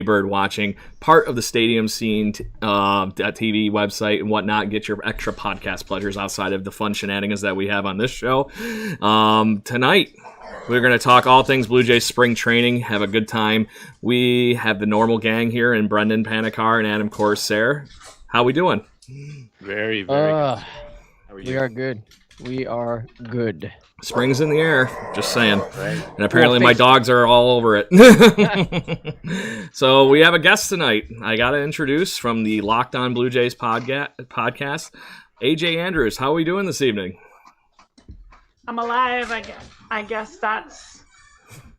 Bird watching, part of the Stadium Scene TV website and whatnot. Get your extra podcast pleasures outside of the fun shenanigans that we have on this show. Tonight, we're going to talk all things Blue Jays spring training, have a good time. We have the normal gang here in Brendan Panikar and Adam Corsair. How we doing? Very, very good. How are you? We are good. We are good. Spring's in the air, just saying. Right. And apparently my dogs are all over it. So we have a guest tonight. I got to introduce from the Locked On Blue Jays podcast, AJ Andrews. How are we doing this evening? I'm alive. I guess that's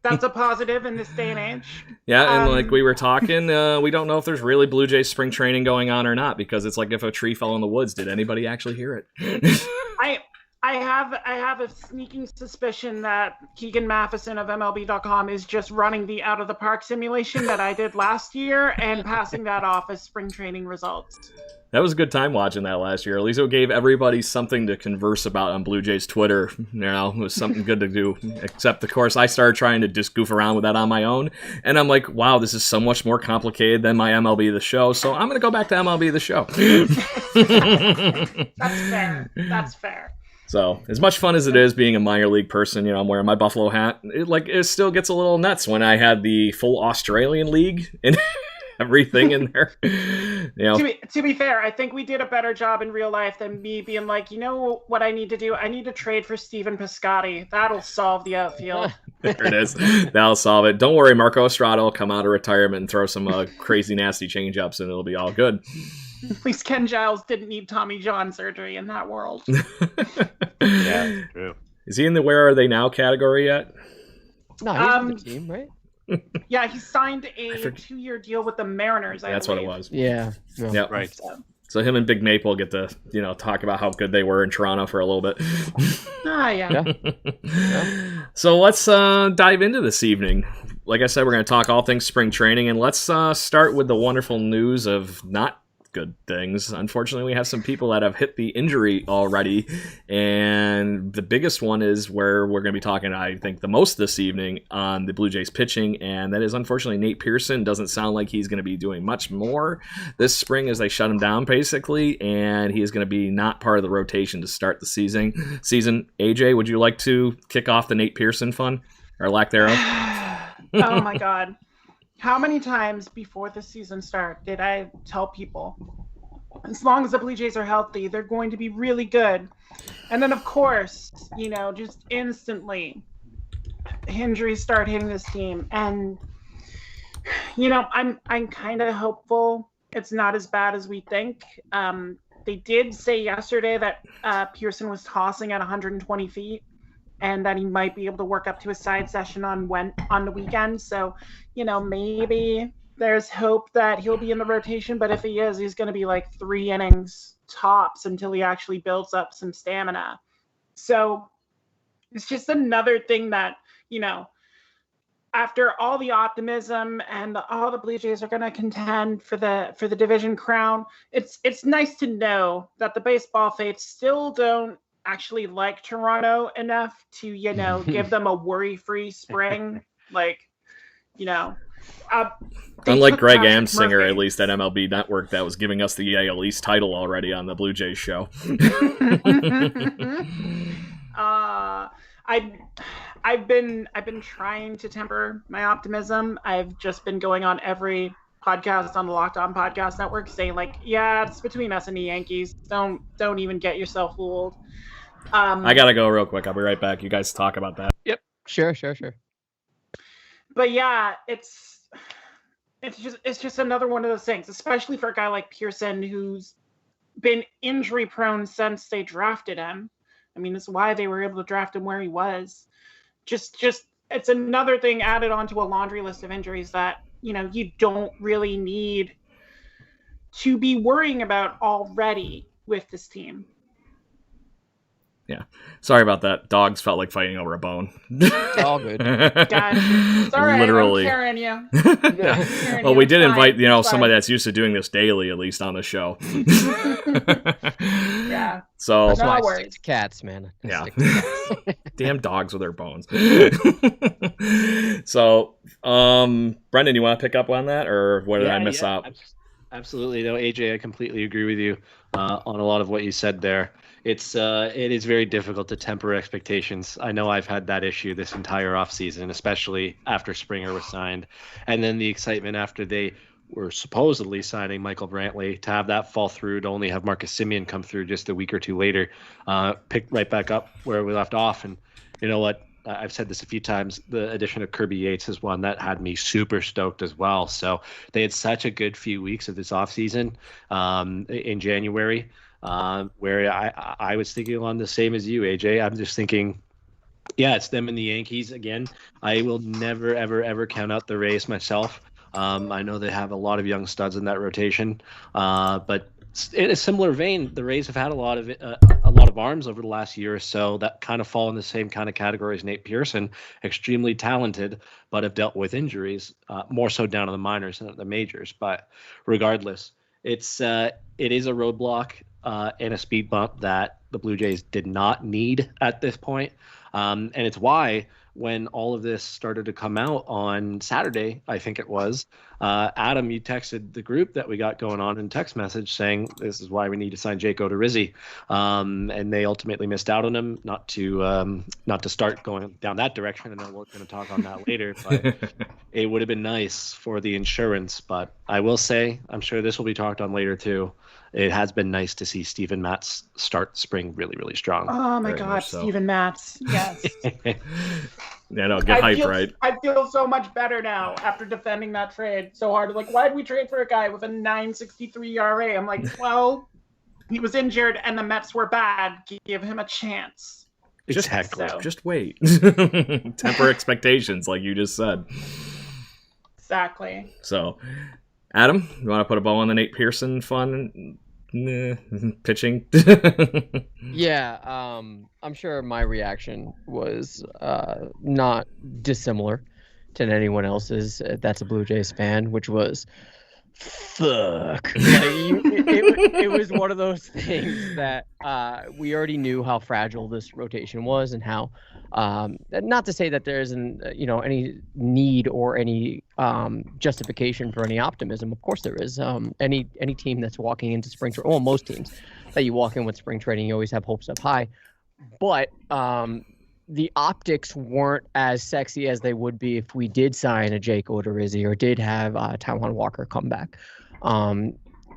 a positive in this day and age. Yeah, and like we were talking, we don't know if there's really Blue Jays spring training going on or not, because it's like if a tree fell in the woods, did anybody actually hear it? I have a sneaking suspicion that Keegan Matheson of MLB.com is just running the out of the park simulation that I did last year and passing that off as spring training results. That was a good time watching that last year. At least it gave everybody something to converse about on Blue Jays Twitter. It was something good to do. Except, of course, I started trying to just goof around with that on my own. And I'm like, wow, this is so much more complicated than my MLB The Show. So I'm going to go back to MLB The Show. That's fair. That's fair. So, as much fun as it is being a minor league person, I'm wearing my Buffalo hat, it still gets a little nuts when I had the full Australian league and everything in there. To be fair, I think we did a better job in real life than me being like, you know what I need to do? I need to trade for Stephen Piscotty. That'll solve the outfield. There it is. That'll solve it. Don't worry, Marco Estrada will come out of retirement and throw some crazy, nasty change-ups, and it'll be all good. At least Ken Giles didn't need Tommy John surgery in that world. Yeah, true. Is he in the Where Are They Now category yet? No, he's on the team, right? Yeah, he signed a 2-year deal with the Mariners. That's what it was. Yeah. Yep. Right. So him and Big Maple get to, talk about how good they were in Toronto for a little bit. Yeah. So let's dive into this evening. Like I said, we're going to talk all things spring training, and let's start with the wonderful news of not good things. Unfortunately, we have some people that have hit the injury already, and the biggest one is where we're going to be talking, I think, the most this evening on the Blue Jays pitching, and that is unfortunately Nate Pearson. Doesn't sound like he's going to be doing much more this spring as they shut him down basically, and he is going to be not part of the rotation to start the season. AJ, would you like to kick off the Nate Pearson fun, or lack thereof? Oh my God. How many times before the season start did I tell people, as long as the Blue Jays are healthy, they're going to be really good? And then, of course, just instantly, injuries start hitting this team. And, I'm kind of hopeful it's not as bad as we think. They did say yesterday that Pearson was tossing at 120 feet. And that he might be able to work up to a side session on the weekend. So, maybe there's hope that he'll be in the rotation. But if he is, he's going to be like 3 innings tops until he actually builds up some stamina. So it's just another thing that, after all the optimism and all the Blue Jays are going to contend for the division crown, it's nice to know that the baseball fates still don't actually like Toronto enough to, give them a worry-free spring. Unlike Greg Amsinger, at least at MLB Network, that was giving us the AL East title already on the Blue Jays show. I've been trying to temper my optimism. I've just been going on every podcast on the Locked On Podcast Network saying it's between us and the Yankees. Don't even get yourself fooled. I gotta go real quick. I'll be right back. You guys talk about that. Yep. Sure. But yeah, it's just another one of those things, especially for a guy like Pearson who's been injury prone since they drafted him. I mean, it's why they were able to draft him where he was. Just it's another thing added onto a laundry list of injuries that, you don't really need to be worrying about already with this team. Sorry about that. Dogs felt like fighting over a bone. All good. Guys, it's all right. Literally. I'm carrying you. Well, we did It's invite, fine. It's somebody fine. that's used to doing this daily, at least on the show. Yeah. So, That's No why I worries. stick to cats, man. I Yeah. stick to cats. damn dogs with their bones. So, Brendan, you want to pick up on that, or what did I miss out? Absolutely. No, AJ, I completely agree with you on a lot of what you said there. It is very difficult to temper expectations. I know I've had that issue this entire offseason, especially after Springer was signed. And then the excitement after they were supposedly signing Michael Brantley, to have that fall through, to only have Marcus Semien come through just a week or two later, picked right back up where we left off. And you know what? I've said this a few times, the addition of Kirby Yates is one that had me super stoked as well. So they had such a good few weeks of this offseason in January, where I was thinking along the same as you, AJ. I'm just thinking, yeah, it's them and the Yankees again. I will never, ever, ever count out the Rays myself. I know they have a lot of young studs in that rotation, but in a similar vein, the Rays have had a lot of arms over the last year or so that kind of fall in the same kind of category as Nate Pearson. Extremely talented, but have dealt with injuries, more so down in the minors than at the majors. But regardless, it is a roadblock and a speed bump that the Blue Jays did not need at this point. And it's why when all of this started to come out on Saturday, I think it was, Adam, you texted the group that we got going on in text message saying this is why we need to sign Jake Odorizzi. And they ultimately missed out on him, not to start going down that direction. I know we're going to talk on that later, but it would have been nice for the insurance. But I will say, I'm sure this will be talked on later too. It has been nice to see Steven Matz start spring really, really strong. Oh my Very God, much so. Steven Matz. Yes. Yeah, no, get hype, feel, right? I feel so much better now after defending that trade so hard. Like, why did we trade for a guy with a 9.63 ERA? I'm like, well, he was injured and the Mets were bad. Give him a chance. Exactly. So- Just wait. Temper expectations, like you just said. Exactly. So, Adam, you want to put a bow on the Nate Pearson fun pitching? Yeah, I'm sure my reaction was not dissimilar to anyone else's. That's a Blue Jays fan, which was fuck. It was one of those things that we already knew how fragile this rotation was, and how not to say that there isn't any need or any justification for any optimism. Of course there is. Any team that's walking into spring training, well, most teams that you walk in with spring training, you always have hopes up high, but the optics weren't as sexy as they would be if we did sign a Jake Odorizzi or did have Taijuan Walker come back.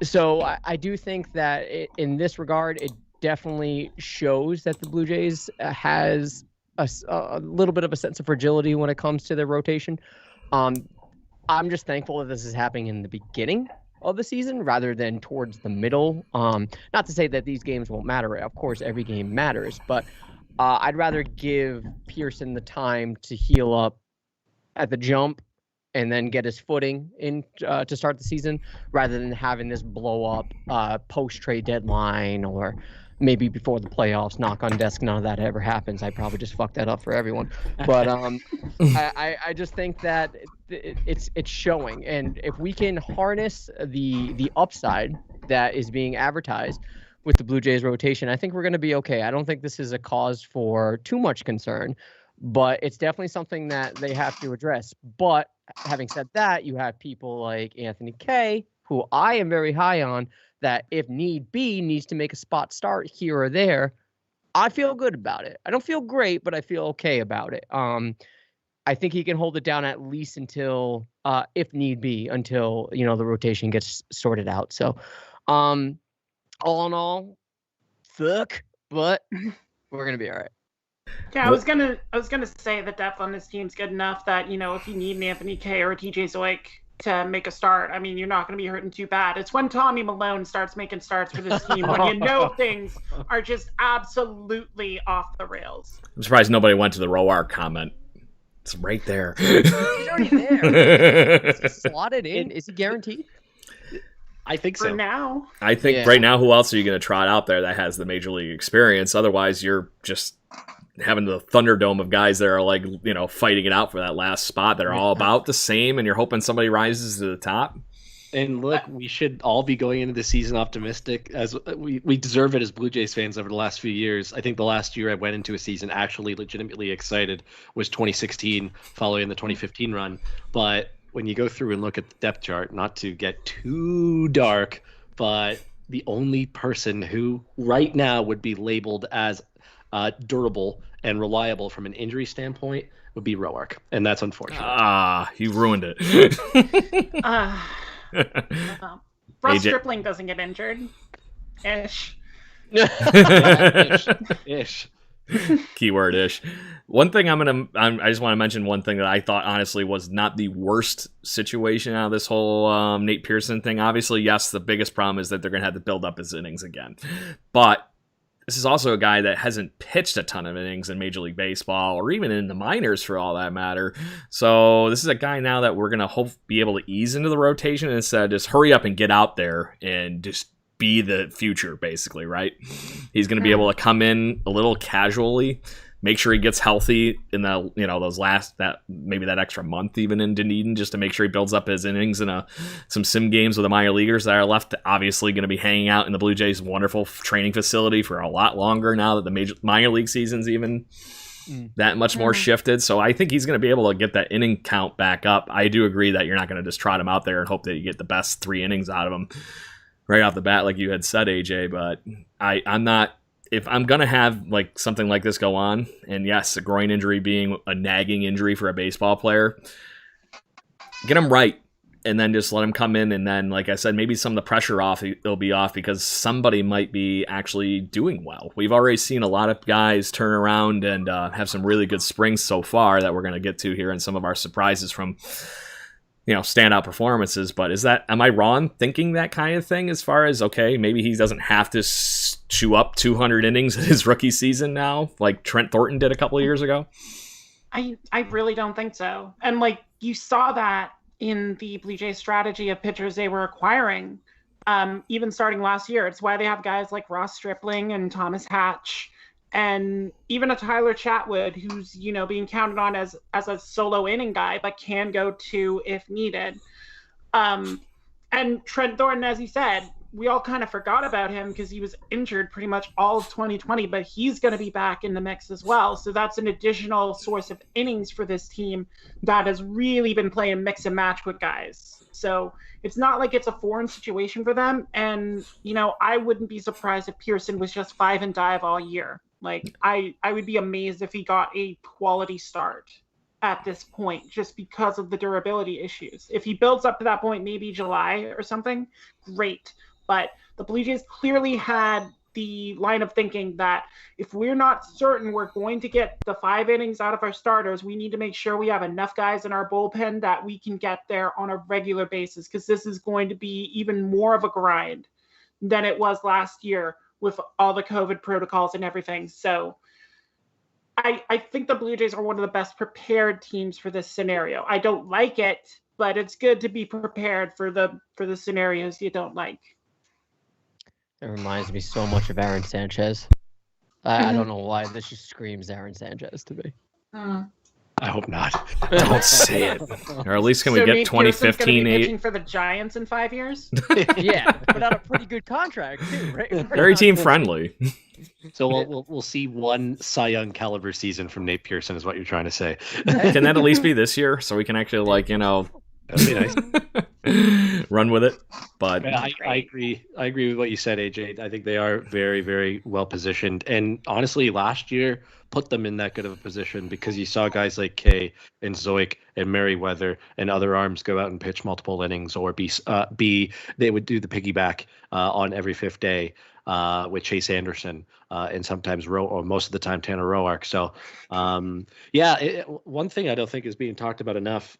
So I do think that in this regard, it definitely shows that the Blue Jays has a little bit of a sense of fragility when it comes to their rotation. I'm just thankful that this is happening in the beginning of the season rather than towards the middle. Not to say that these games won't matter. Of course, every game matters, but I'd rather give Pearson the time to heal up at the jump and then get his footing in to start the season, rather than having this blow up post-trade deadline or maybe before the playoffs. Knock on desk, none of that ever happens. I probably just fucked that up for everyone. But I just think that it's showing, and if we can harness the upside that is being advertised with the Blue Jays rotation, I think we're going to be okay. I don't think this is a cause for too much concern, but it's definitely something that they have to address. But having said that, you have people like Anthony Kay, who I am very high on, that if need be needs to make a spot start here or there. I feel good about it. I don't feel great, but I feel okay about it. I think he can hold it down at least until, if need be, until the rotation gets sorted out. So, all in all, fuck, but we're gonna be all right. Yeah, I was gonna say the depth on this team's good enough that if you need an Anthony Kay or a TJ Zoik to make a start, I mean, you're not going to be hurting too bad. It's when Tommy Malone starts making starts for this team when things are just absolutely off the rails. I'm surprised nobody went to the Roark comment. It's right there. He's already there. Is he slotted in? Is he guaranteed? I think For so. now. I think Yeah. right now, who else are you going to trot out there that has the major league experience? Otherwise, you're just having the Thunderdome of guys that are like, fighting it out for that last spot that are all about the same, and you're hoping somebody rises to the top. And look, we should all be going into the season optimistic, as we deserve it as Blue Jays fans over the last few years. I think the last year I went into a season actually legitimately excited was 2016, following the 2015 run. But when you go through and look at the depth chart, not to get too dark, but the only person who right now would be labeled as durable and reliable from an injury standpoint would be Roark, and that's unfortunate. You ruined it. Ross AJ. Stripling doesn't get injured. Ish. Ish. Keyword ish. One thing I just want to mention one thing that I thought honestly was not the worst situation out of this whole Nate Pearson thing. Obviously, yes, the biggest problem is that they're going to have to build up his innings again. But this is also a guy that hasn't pitched a ton of innings in Major League Baseball or even in the minors for all that matter. So this is a guy now that we're going to be able to ease into the rotation and instead just hurry up and get out there and just be the future, basically, right? He's going to be able to come in a little casually, make sure he gets healthy in the that extra month even in Dunedin, just to make sure he builds up his innings in some sim games with the minor leaguers that are left. Obviously, going to be hanging out in the Blue Jays' wonderful training facility for a lot longer now that the minor league season's even that much more shifted. So I think he's going to be able to get that inning count back up. I do agree that you're not going to just trot him out there and hope that you get the best 3 innings out of him right off the bat, like you had said, AJ. But I'm not. If I'm going to have like something like this go on, and yes, a groin injury being a nagging injury for a baseball player, get him right, and then just let him come in, and then, like I said, maybe some of the pressure it'll be off because somebody might be actually doing well. We've already seen a lot of guys turn around and have some really good springs so far that we're going to get to here, and some of our surprises from standout performances. But am I wrong thinking that kind of thing as far as, okay, maybe he doesn't have to chew up 200 innings in his rookie season now, like Trent Thornton did a couple of years ago? I really don't think so. And like you saw that in the Blue Jays strategy of pitchers they were acquiring, even starting last year. It's why they have guys like Ross Stripling and Thomas Hatch, and even a Tyler Chatwood, who's being counted on as a solo inning guy, but can go 2 if needed. And Trent Thornton, as you said, we all kind of forgot about him because he was injured pretty much all of 2020, but he's going to be back in the mix as well. So that's an additional source of innings for this team that has really been playing mix and match with guys. So it's not like it's a foreign situation for them. And, I wouldn't be surprised if Pearson was just 5 and dive all year. Like, I would be amazed if he got a quality start at this point, just because of the durability issues. If he builds up to that point, maybe July or something, great. But the Blue Jays clearly had the line of thinking that if we're not certain we're going to get the 5 innings out of our starters, we need to make sure we have enough guys in our bullpen that we can get there on a regular basis, because this is going to be even more of a grind than it was last year with all the COVID protocols and everything. So I think the Blue Jays are one of the best prepared teams for this scenario. I don't like it, but it's good to be prepared for the scenarios you don't like. It reminds me so much of Aaron Sanchez. I don't know why this just screams Aaron Sanchez to me. I hope not. Don't say it. Or at least can we So get Nate Pearson's gonna 2015 be 8? pitching for the Giants in 5 years? Yeah, but on a pretty good contract too, right? Very team friendly. So we'll see one Cy Young caliber season from Nate Pearson, is what you're trying to say. Can that at least be this year so we can actually That'd be nice. run with it? But I agree. I agree with what you said, AJ. I think they are very, very well positioned. And honestly, last year put them in that good of a position because you saw guys like Kay and Zoik and Merriweather and other arms go out and pitch multiple innings, or they would do the piggyback on every 5th day with Chase Anderson and sometimes or most of the time Tanner Roark. So one thing I don't think is being talked about enough,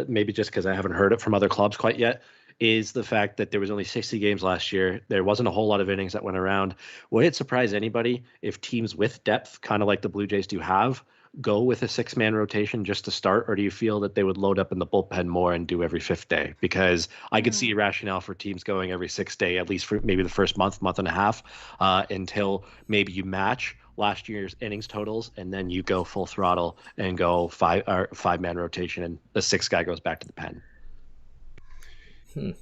maybe just because I haven't heard it from other clubs quite yet, is the fact that there was only 60 games last year. There wasn't a whole lot of innings that went around. Would it surprise anybody if teams with depth, kind of like the Blue Jays do have, go with a 6-man rotation just to start, or do you feel that they would load up in the bullpen more and do every 5th day? Because I could see a rationale for teams going every 6th day, at least for maybe the first month and a half, until maybe you match last year's innings totals, and then you go full throttle and go 5-man rotation, and the 6th guy goes back to the pen.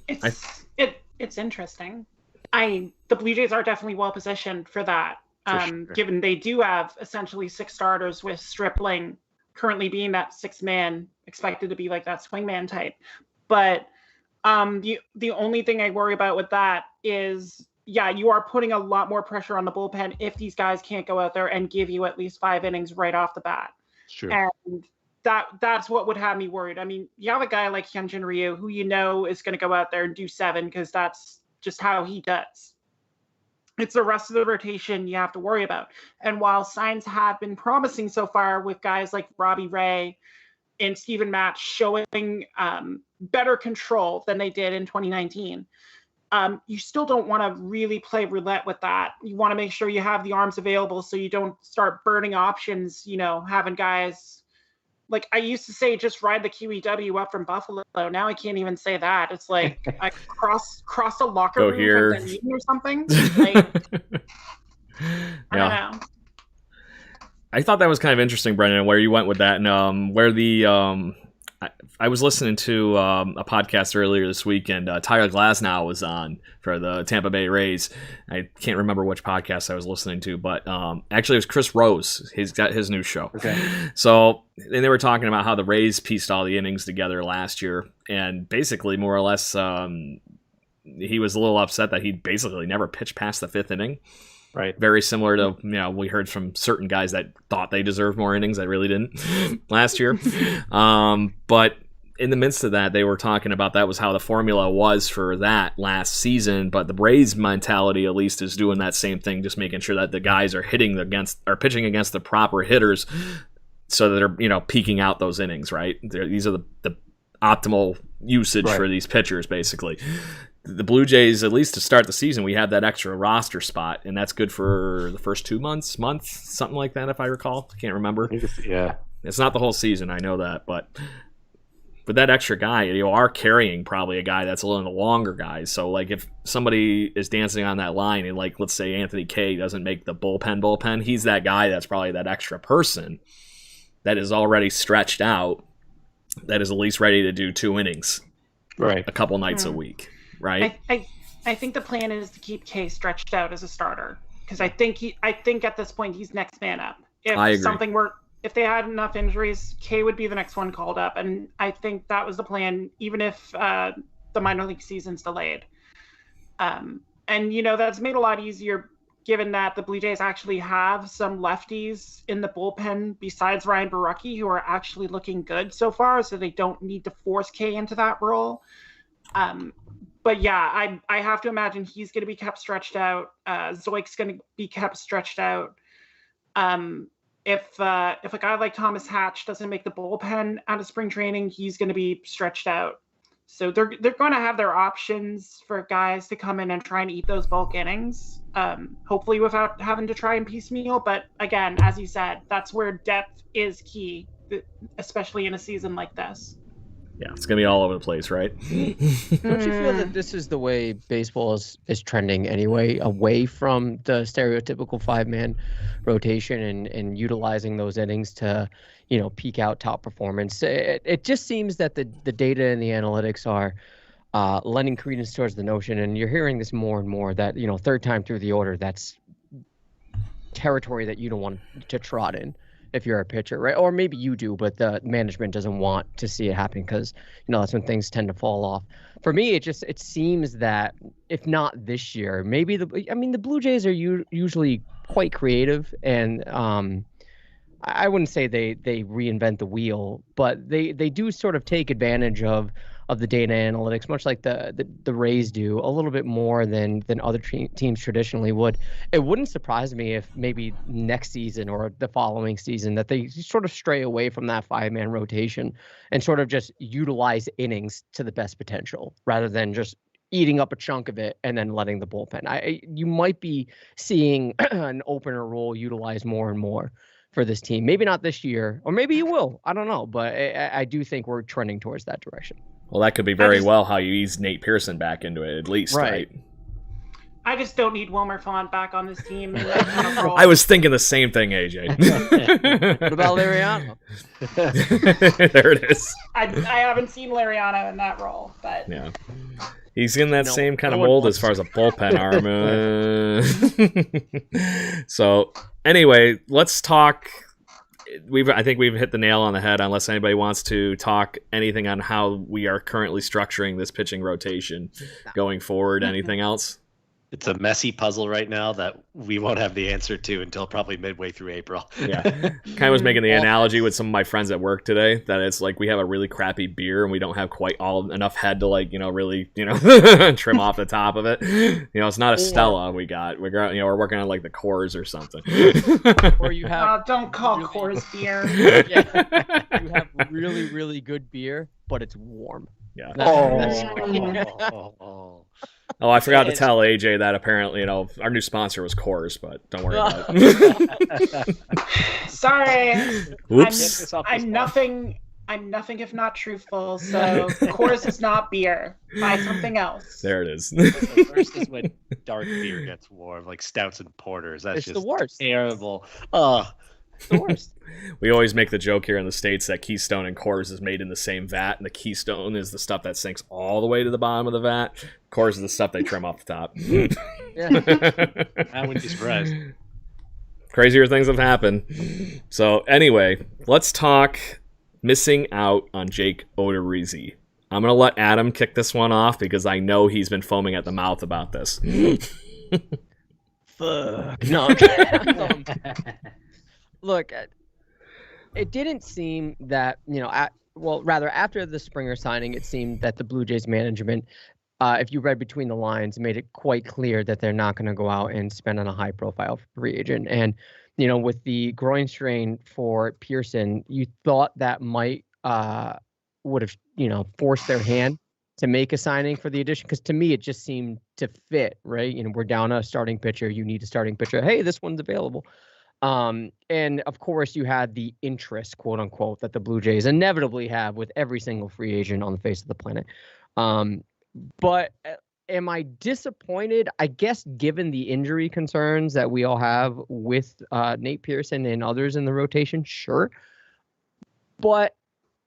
It's interesting. The Blue Jays are definitely well positioned for that. Sure. Given they do have essentially 6 starters, with Stripling currently being that 6th man, expected to be like that swingman type. But the only thing I worry about with that is, yeah, you are putting a lot more pressure on the bullpen if these guys can't go out there and give you at least 5 innings right off the bat. Sure. And that's what would have me worried. I mean, you have a guy like Hyunjin Ryu, who is going to go out there and do 7 because that's just how he does. It's the rest of the rotation you have to worry about. And while signs have been promising so far with guys like Robbie Ray and Steven Matz showing better control than they did in 2019, you still don't want to really play roulette with that. You want to make sure you have the arms available so you don't start burning options, having guys like I used to say, just ride the QEW up from Buffalo. Now I can't even say that. It's like I cross a locker room here at the meeting or something. Like, I don't know. I thought that was kind of interesting, Brendan, where you went with that, and where the I was listening to a podcast earlier this week, and Tyler Glasnow was on for the Tampa Bay Rays. I can't remember which podcast I was listening to, but actually it was Chris Rose. He's got his new show. Okay. So, and they were talking about how the Rays pieced all the innings together last year, and basically more or less he was a little upset that he basically never pitched past the 5th inning. Right. Very similar to, we heard from certain guys that thought they deserved more innings that really didn't last year. But in the midst of that, they were talking about that was how the formula was for that last season. But the Braves mentality, at least, is doing that same thing, just making sure that the guys are pitching against the proper hitters so that they're, peeking out those innings, right? These are the optimal usage for these pitchers, basically. The Blue Jays, at least to start the season, we have that extra roster spot, and that's good for the first 2 months, something like that, if I recall. I can't remember. Yeah. It's not the whole season, I know that, but that extra guy, you are carrying probably a guy that's a little longer guy. So, like, if somebody is dancing on that line, and, like, let's say Anthony Kay doesn't make the bullpen, he's that guy that's probably that extra person that is already stretched out, that is at least ready to do 2 innings a couple nights a week. Right. I think the plan is to keep Kay stretched out as a starter, because I think at this point he's next man up. If they had enough injuries, Kay would be the next one called up, and I think that was the plan, even if the minor league season's delayed. And that's made a lot easier given that the Blue Jays actually have some lefties in the bullpen besides Ryan Borucki who are actually looking good so far, so they don't need to force Kay into that role. But yeah, I have to imagine he's going to be kept stretched out. Zoik's going to be kept stretched out. If a guy like Thomas Hatch doesn't make the bullpen out of spring training, he's going to be stretched out. So they're going to have their options for guys to come in and try and eat those bulk innings, hopefully without having to try and piecemeal. But again, as you said, that's where depth is key, especially in a season like this. Yeah, it's going to be all over the place, right? Don't you feel that this is the way baseball is trending anyway, away from the stereotypical 5-man rotation and utilizing those innings to, peak out top performance? It just seems that the data and the analytics are lending credence towards the notion, and you're hearing this more and more, that, third time through the order, that's territory that you don't want to trot in if you're a pitcher, right? Or maybe you do, but the management doesn't want to see it happen because, that's when things tend to fall off. For me, it seems that if not this year, maybe the Blue Jays are usually quite creative, and I wouldn't say they reinvent the wheel, but they do sort of take advantage of the data analytics, much like the Rays do, a little bit more than other teams traditionally would. It wouldn't surprise me if maybe next season or the following season that they sort of stray away from that 5-man rotation and sort of just utilize innings to the best potential rather than just eating up a chunk of it and then letting the bullpen. You might be seeing an opener role utilized more and more for this team. Maybe not this year, or maybe he will. I don't know, but I do think we're trending towards that direction. Well, that could be very well how you ease Nate Pearson back into it, at least, right? I just don't need Wilmer Font back on this team. In that kind of role. I was thinking the same thing, AJ. What about Liriano? There it is. I haven't seen Liriano in that role, but yeah, he's in that same kind of one mold wants as far as a bullpen arm. So anyway, let's talk. I think we've hit the nail on the head. Unless anybody wants to talk anything on how we are currently structuring this pitching rotation going forward. Anything else? It's a messy puzzle right now that we won't have the answer to until probably midway through April. Yeah. Kind of was making the analogy with some of my friends at work today that it's like we have a really crappy beer and we don't have quite enough head to really, trim off the top of it. It's not a Stella we got. We're working on like the Coors or something. Or you have don't call Coors beer. Yeah, you have really, really good beer, but it's warm. Yeah. Oh, I forgot to tell AJ that apparently, our new sponsor was Coors, but don't worry about it. Sorry. Oops. I'm nothing if not truthful. So Coors is not beer. Buy something else. There it is. The worst is when dark beer gets warm, like stouts and porters. That's It's just the worst. terrible. It's the worst. We always make the joke here in the States that Keystone and Coors is made in the same vat, and the Keystone is the stuff that sinks all the way to the bottom of the vat. Coors is the stuff they trim off the top. I wouldn't be surprised. Crazier things have happened. So anyway, let's talk missing out on Jake Odorizzi. I'm going to let Adam kick this one off because I know he's been foaming at the mouth about this. Fuck. No. Look, it didn't seem that, after the Springer signing, it seemed that the Blue Jays management, if you read between the lines, made it quite clear that they're not going to go out and spend on a high-profile free agent. And, with the groin strain for Pearson, you thought that might would have, forced their hand to make a signing for the addition. Because to me, it just seemed to fit, right? We're down a starting pitcher. You need a starting pitcher. Hey, this one's available. And of course you had the interest, quote unquote, that the Blue Jays inevitably have with every single free agent on the face of the planet. But am I disappointed? I guess, given the injury concerns that we all have with Nate Pearson and others in the rotation, sure. But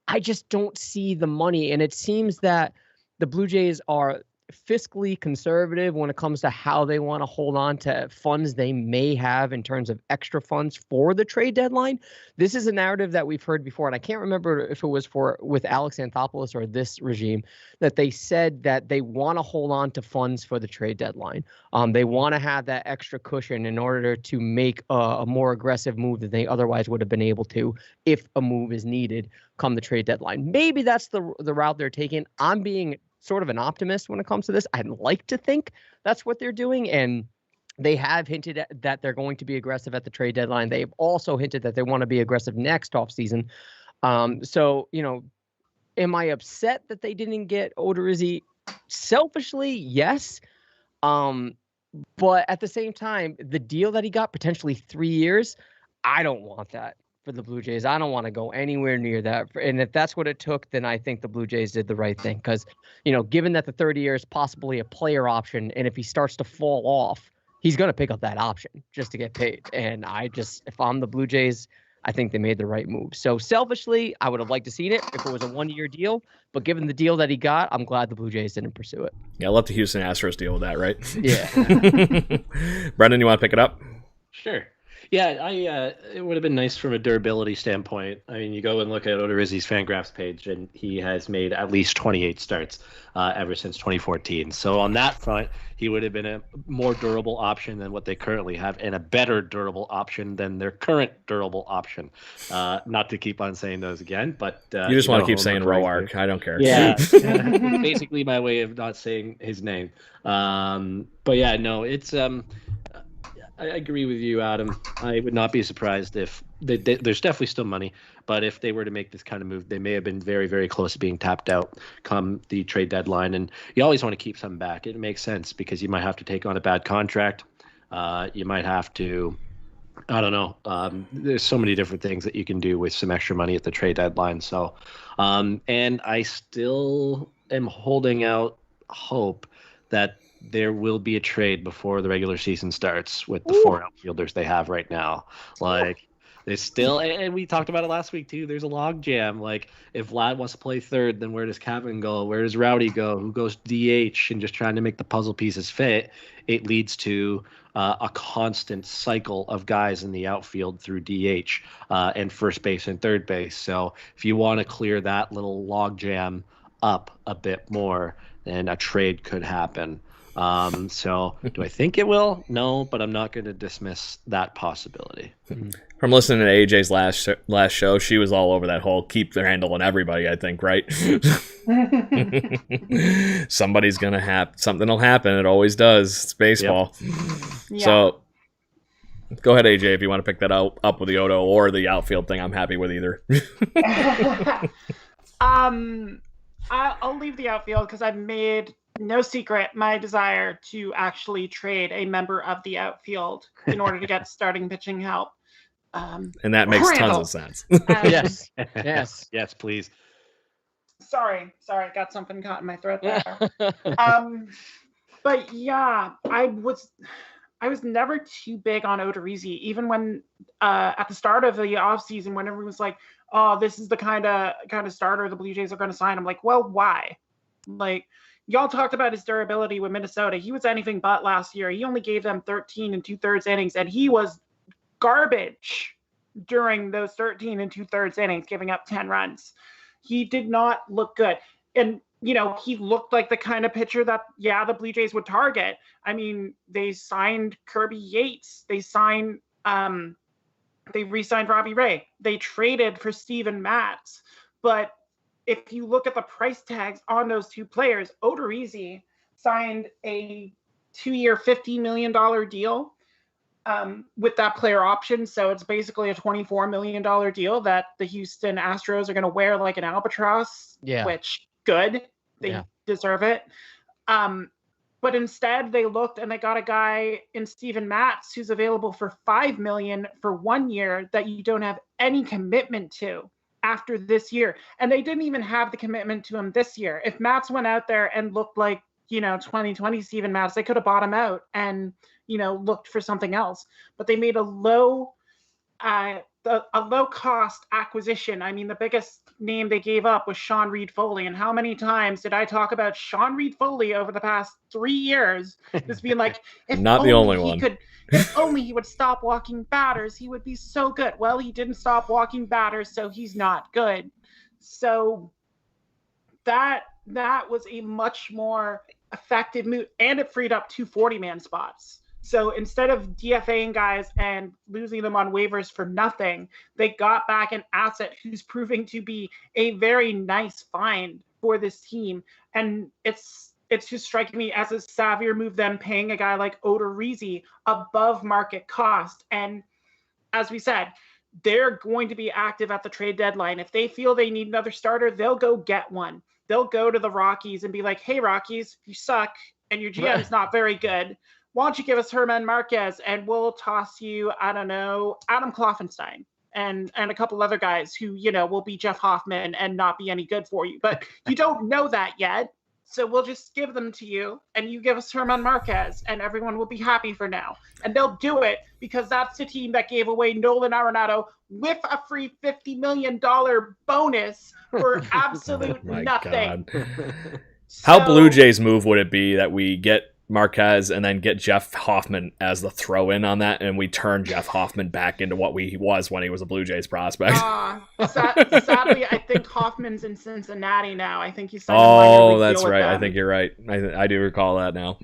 I just don't see the money. And it seems that the Blue Jays are fiscally conservative when it comes to how they want to hold on to funds they may have in terms of extra funds for the trade deadline. This is a narrative that we've heard before, and I can't remember if it was with Alex Anthopoulos or this regime, that they said that they want to hold on to funds for the trade deadline. They want to have that extra cushion in order to make a more aggressive move than they otherwise would have been able to if a move is needed come the trade deadline. Maybe that's the route they're taking. I'm being sort of an optimist when it comes to this. I'd like to think that's what they're doing, and they have hinted that they're going to be aggressive at the trade deadline. They've also hinted that they want to be aggressive next offseason. So, am I upset that they didn't get Odorizzi? Selfishly, yes. But at the same time, the deal that he got, potentially 3 years, I don't want that for the Blue Jays. I don't want to go anywhere near that. And if that's what it took, then I think the Blue Jays did the right thing. Because, given that the 30 years possibly a player option, and if he starts to fall off, he's going to pick up that option just to get paid. And if I'm the Blue Jays, I think they made the right move. So selfishly, I would have liked to seen it if it was a 1-year deal. But given the deal that he got, I'm glad the Blue Jays didn't pursue it. Yeah, I'll let the Houston Astros deal with that, right? Yeah. Brendan, you want to pick it up? Sure. Yeah, it would have been nice from a durability standpoint. I mean, you go and look at Odorizzi's Fangraphs page, and he has made at least 28 starts ever since 2014. So on that front, he would have been a more durable option than what they currently have, and a better durable option than their current durable option. Not to keep on saying those again, but you just want to keep saying Roark. I don't care. Yeah, basically my way of not saying his name. But yeah, no, it's I agree with you, Adam. I would not be surprised if there's definitely still money, but if they were to make this kind of move, they may have been very, very close to being tapped out come the trade deadline. And you always want to keep something back. It makes sense because you might have to take on a bad contract. You might have to I don't know. There's so many different things that you can do with some extra money at the trade deadline. So, and I still am holding out hope that there will be a trade before the regular season starts with the 4 outfielders they have right now. Like, there's still, and we talked about it last week too. There's a log jam. Like, if Vlad wants to play third, then where does Kevin go? Where does Rowdy go? Who goes DH? And just trying to make the puzzle pieces fit, it leads to a constant cycle of guys in the outfield through DH and first base and third base. So if you want to clear that little log jam up a bit more, then a trade could happen. So do I think it will? No, but I'm not going to dismiss that possibility. From listening to AJ's last show, she was all over that whole keep their handle on everybody, I think, right? Somebody's going to happen. Something will happen. It always does. It's baseball. Yeah. So go ahead, AJ, if you want to pick that up with the Odo or the outfield thing. I'm happy with either. I'll leave the outfield because I've made no secret my desire to actually trade a member of the outfield in order to get starting pitching help. And that makes tons of sense. Yes. Yes, please. Sorry, got something caught in my throat there. But yeah, I was never too big on Odorizzi, even when at the start of the offseason, when everyone was like, "Oh, this is the kind of starter the Blue Jays are going to sign." I'm like, "Well, why?" Like, y'all talked about his durability with Minnesota. He was anything but last year. He only gave them 13 2/3 innings, and he was garbage during those 13 2/3 innings, giving up 10 runs. He did not look good. And, he looked like the kind of pitcher that, the Blue Jays would target. I mean, they signed Kirby Yates. They re-signed Robbie Ray. They traded for Steven Matz. But if you look at the price tags on those two players, Odorizzi signed a 2-year, $50 million deal with that player option. So it's basically a $24 million deal that the Houston Astros are going to wear like an albatross, which good. They deserve it. But instead they looked and they got a guy in Steven Matz who's available for $5 million for 1 year that you don't have any commitment to after this year. And they didn't even have the commitment to him this year. If Matz went out there and looked like, 2020 Steven Matz, they could have bought him out and, looked for something else. But they made a low cost acquisition. I mean, the biggest name they gave up was Sean Reed Foley. And how many times did I talk about Sean Reed Foley over the past 3 years? Just being like, if only he would stop walking batters, he would be so good. Well, he didn't stop walking batters, so he's not good. So that was a much more effective move, and it freed up 2 40-man spots. So instead of DFAing guys and losing them on waivers for nothing, they got back an asset who's proving to be a very nice find for this team. And it's just striking me as a savvier move than paying a guy like Odorizzi above market cost. And as we said, they're going to be active at the trade deadline. If they feel they need another starter, they'll go get one. They'll go to the Rockies and be like, "Hey, Rockies, you suck and your GM is not very good. Why don't you give us Herman Marquez and we'll toss you, I don't know, Adam Kloffenstein and a couple other guys who, will be Jeff Hoffman and not be any good for you. But you don't know that yet. So we'll just give them to you and you give us Herman Marquez and everyone will be happy for now." And they'll do it because that's the team that gave away Nolan Arenado with a free $50 million bonus for absolute nothing. How Blue Jays move would it be that we get Marquez and then get Jeff Hoffman as the throw-in on that, and we turn Jeff Hoffman back into what he was when he was a Blue Jays prospect? Sadly, I think Hoffman's in Cincinnati now. I think he's signed Oh, that's right. I think you're right. I do recall that now.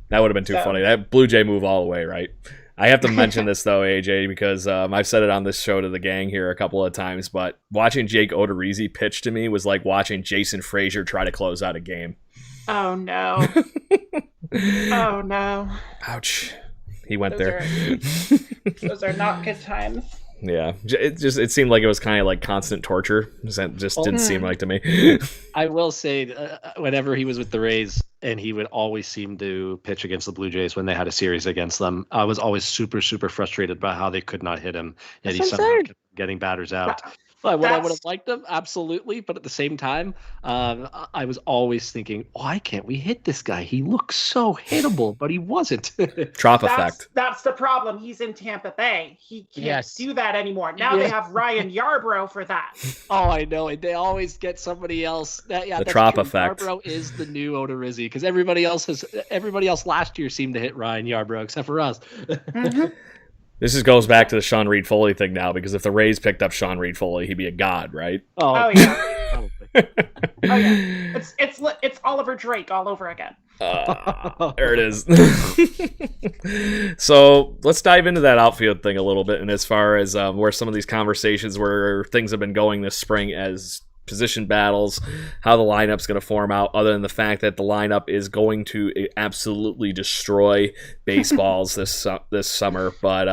That would have been too funny. That Blue Jay move all the way, right? I have to mention this, though, AJ, because I've said it on this show to the gang here a couple of times, but watching Jake Odorizzi pitch to me was like watching Jason Frazier try to close out a game. Oh, no. Oh, no. Ouch. He went there. Those are not good times. Yeah, it seemed like it was kind of like constant torture. Just didn't seem like to me. I will say, whenever he was with the Rays, and he would always seem to pitch against the Blue Jays when they had a series against them, I was always super, super frustrated by how they could not hit him, and he somehow kept getting batters out. Well, would I would have liked him? Absolutely. But at the same time, I was always thinking, why can't we hit this guy? He looks so hittable, but he wasn't. Trop effect. That's the problem. He's in Tampa Bay. He can't do that anymore. Now they have Ryan Yarbrough for that. Oh, I know. And they always get somebody else. The Trop effect. Yarbrough is the new Odorizzi, because everybody else last year seemed to hit Ryan Yarbrough except for us. Mm-hmm. This just goes back to the Sean Reed Foley thing now, because if the Rays picked up Sean Reed Foley, he'd be a god, right? Oh yeah. Oh yeah. It's Oliver Drake all over again. There it is. So let's dive into that outfield thing a little bit, and as far as where some of these conversations where things have been going this spring as position battles, how the lineup's going to form out, other than the fact that the lineup is going to absolutely destroy baseballs this summer. But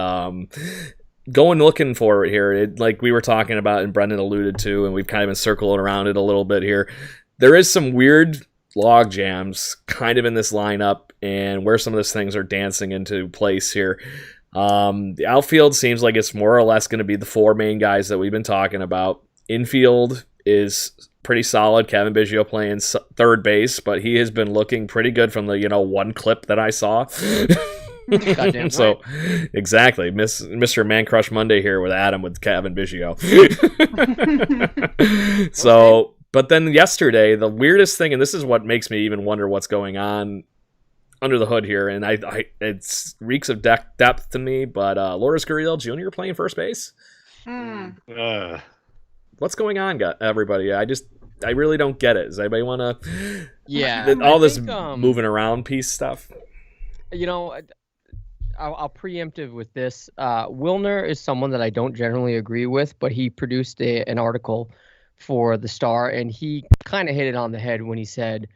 going looking forward here, like we were talking about and Brendan alluded to, and we've kind of been circling around it a little bit here, there is some weird log jams kind of in this lineup and where some of those things are dancing into place here. The outfield seems like it's more or less going to be the four main guys that we've been talking about. Infield is pretty solid. Kevin Biggio playing third base, but he has been looking pretty good from the one clip that I saw. Goddamn so right. Exactly, Mr. Man Crush Monday here with Adam with Kevin Biggio. So, but then yesterday, the weirdest thing, and this is what makes me even wonder what's going on under the hood here, and I it's reeks of depth to me, but Lourdes Gurriel Jr. playing first base. What's going on, everybody? I really don't get it. Does anybody want to? Yeah, all this moving around piece stuff. I'll preemptive with this. Wilner is someone that I don't generally agree with, but he produced an article for the Star, and he kind of hit it on the head when he said,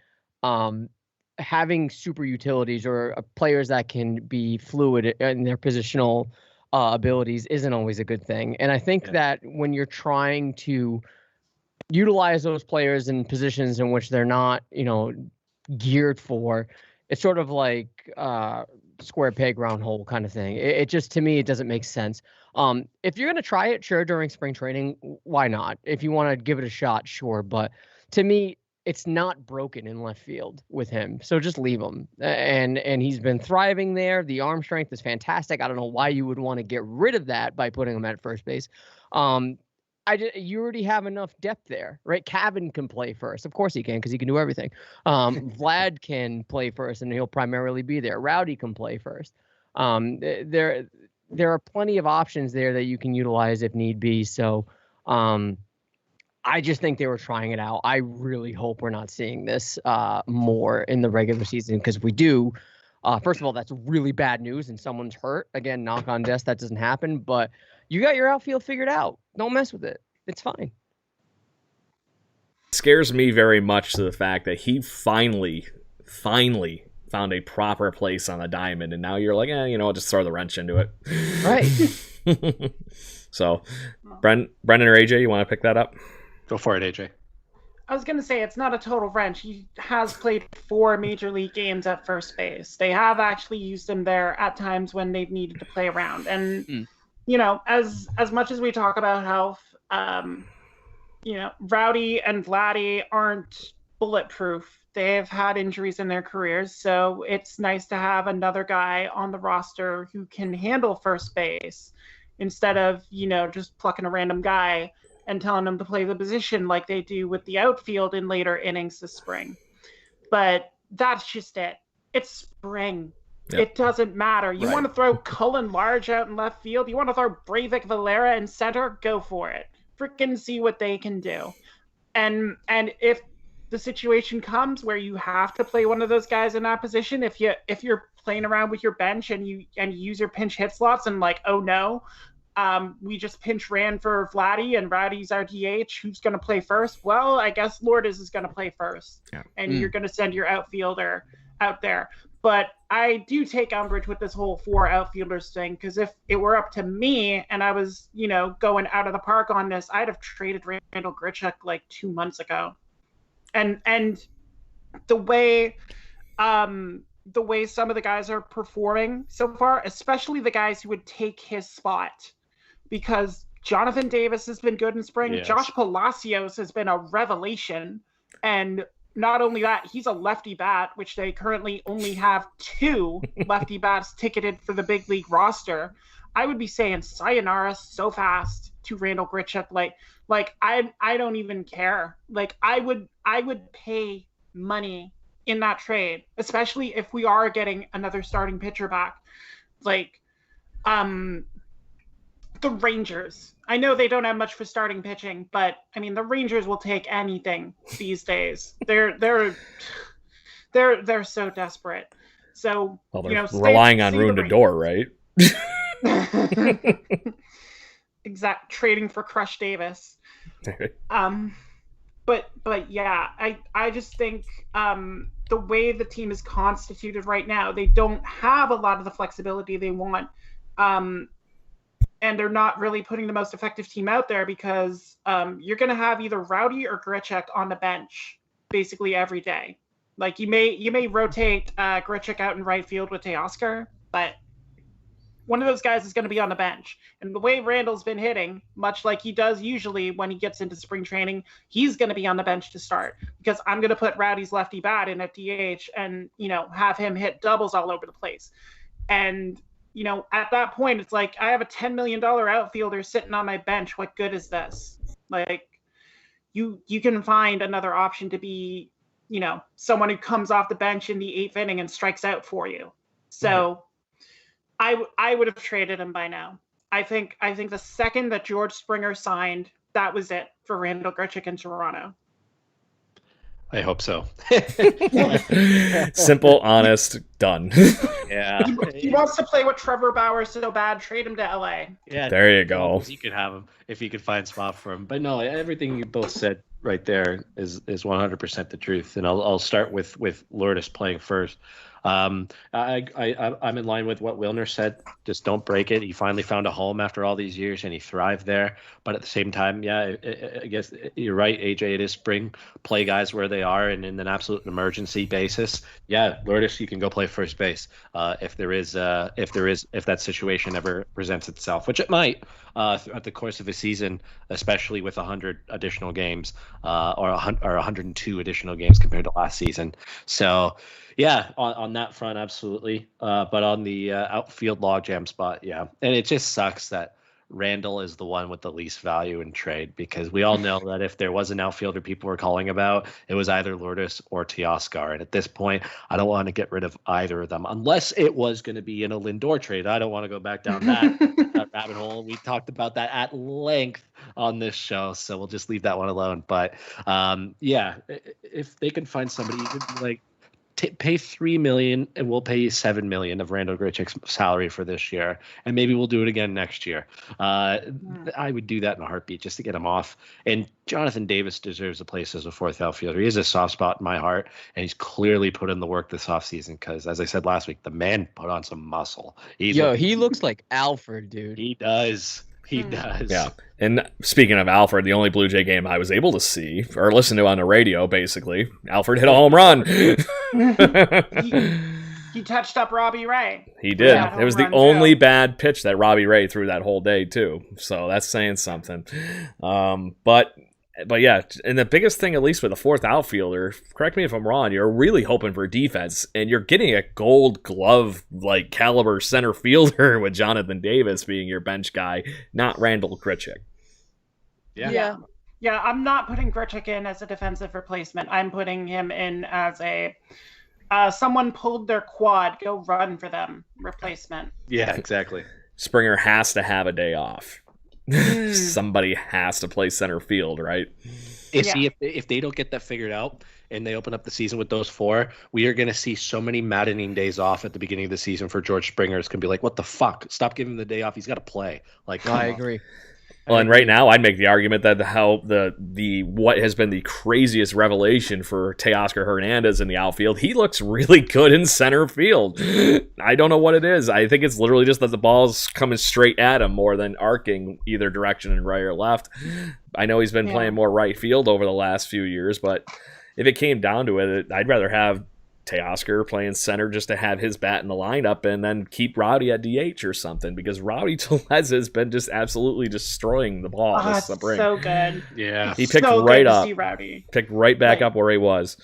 having super utilities or players that can be fluid in their positional abilities isn't always a good thing. And I think that when you're trying to utilize those players in positions in which they're not, geared for, it's sort of like square peg round hole kind of thing. It just, to me, it doesn't make sense. If you're going to try it, sure, during spring training, why not? If you want to give it a shot, sure. But to me, it's not broken in left field with him, so just leave him. And he's been thriving there. The arm strength is fantastic. I don't know why you would want to get rid of that by putting him at first base. You already have enough depth there, right? Cavan can play first, of course he can, because he can do everything. Vlad can play first, and he'll primarily be there. Rowdy can play first. There are plenty of options there that you can utilize if need be. So. I just think they were trying it out. I really hope we're not seeing this more in the regular season, because if we do, first of all, that's really bad news and someone's hurt. Again, knock on desk, that doesn't happen. But you got your outfield figured out. Don't mess with it. It's fine. It scares me very much to the fact that he finally found a proper place on the diamond, and now you're like, I'll just throw the wrench into it. Right. So, Brendan or AJ, you want to pick that up? Go for it, AJ. I was going to say, it's not a total wrench. He has played 4 major league games at first base. They have actually used him there at times when they've needed to play around. And, as much as we talk about health, Rowdy and Vladdy aren't bulletproof. They've had injuries in their careers, so it's nice to have another guy on the roster who can handle first base instead of, just plucking a random guy and telling them to play the position like they do with the outfield in later innings this spring. But that's just it. It's spring. Yep. It doesn't matter. You want to throw Cullen Large out in left field? You want to throw Breivik Valera in center? Go for it. Freaking see what they can do. And if the situation comes where you have to play one of those guys in that position, if you're playing around with your bench and you use your pinch hit slots and like, oh no, we just pinch ran for Vladdy and Rowdy's our DH. Who's going to play first? Well, I guess Lourdes is going to play first. Yeah. And you're going to send your outfielder out there. But I do take umbrage with this whole 4 outfielders thing, because if it were up to me and I was, going out of the park on this, I'd have traded Randall Grichuk like 2 months ago. And the way some of the guys are performing so far, especially the guys who would take his spot, because Jonathan Davis has been good in spring. Yes. Josh Palacios has been a revelation. And not only that, he's a lefty bat, which they currently only have 2 lefty bats ticketed for the big league roster. I would be saying sayonara so fast to Randall Grichuk. Like I don't even care. Like I would pay money in that trade, especially if we are getting another starting pitcher back. Like the Rangers. I know they don't have much for starting pitching, but I mean the Rangers will take anything these days. They're so desperate. So well, they're relying on Rune Odor, right? Exact, trading for Crush Davis. But yeah, I just think the way the team is constituted right now, they don't have a lot of the flexibility they want. And they're not really putting the most effective team out there, because you're going to have either Rowdy or Grichuk on the bench basically every day. Like you may rotate Grichuk out in right field with Teoscar, but one of those guys is going to be on the bench. And the way Randall's been hitting, much like he does usually when he gets into spring training, he's going to be on the bench to start, because I'm going to put Rowdy's lefty bat in at DH and, have him hit doubles all over the place. And, at that point, it's like, I have a $10 million outfielder sitting on my bench. What good is this? Like, you can find another option to be, someone who comes off the bench in the 8th inning and strikes out for you. So I would have traded him by now. I think the second that George Springer signed, that was it for Randall Grichuk in Toronto. I hope so. Simple, honest, done. Yeah. He wants to play with Trevor Bauer so bad. Trade him to LA. Yeah. There you go. You could have him if you could find a spot for him. But no, everything you both said right there is 100% the truth. And I'll start with Lourdes playing first. I'm in line with what Wilner said. Just don't break it. He finally found a home after all these years, and he thrived there. But at the same time, yeah, I guess you're right, AJ. It is spring. Play guys where they are, and in an absolute emergency basis, yeah, Lourdes, you can go play first base if that situation ever presents itself, which it might throughout the course of a season, especially with 100 additional games or 102 additional games compared to last season. So. Yeah, on that front, absolutely. But on the outfield logjam spot, yeah. And it just sucks that Randall is the one with the least value in trade, because we all know that if there was an outfielder people were calling about, it was either Lourdes or Teoscar. And at this point, I don't want to get rid of either of them, unless it was going to be in a Lindor trade. I don't want to go back down that rabbit hole. We talked about that at length on this show, so we'll just leave that one alone. But yeah, if they can find somebody who could be like, pay $3 million and we'll pay you $7 million of Randall Grichuk's salary for this year, and maybe we'll do it again next year. I would do that in a heartbeat just to get him off. And Jonathan Davis deserves a place as a 4th outfielder. He has a soft spot in my heart, and he's clearly put in the work this offseason, because, as I said last week, the man put on some muscle. He looks like Alfred, dude. He does. He does. Yeah. And speaking of Alfred, the only Blue Jay game I was able to see or listen to on the radio, basically, Alfred hit a home run. He touched up Robbie Ray. He did. It was the only bad pitch that Robbie Ray threw that whole day, too. So that's saying something. But yeah, and the biggest thing, at least with a 4th outfielder, correct me if I'm wrong, you're really hoping for defense, and you're getting a Gold Glove like caliber center fielder with Jonathan Davis being your bench guy, not Randall Grichuk. Yeah, I'm not putting Grichuk in as a defensive replacement. I'm putting him in as a someone pulled their quad, go run for them replacement. Yeah, exactly. Springer has to have a day off. Somebody has to play center field, right? If they don't get that figured out and they open up the season with those 4, we are going to see so many maddening days off at the beginning of the season for George Springer. It's going to be like, what the fuck? Stop giving him the day off. He's got to play. Like, I agree. Well, and right now, I'd make the argument that the what has been the craziest revelation for Teoscar Hernandez in the outfield, he looks really good in center field. I don't know what it is. I think it's literally just that the ball's coming straight at him more than arcing either direction in right or left. I know he's been playing more right field over the last few years, but if it came down to it, I'd rather have Teoscar playing center just to have his bat in the lineup and then keep Rowdy at DH or something, because Rowdy Tellez has been just absolutely destroying the ball this spring. So good. Yeah. He picked so right good up. To see Rowdy. Picked right back up where he was.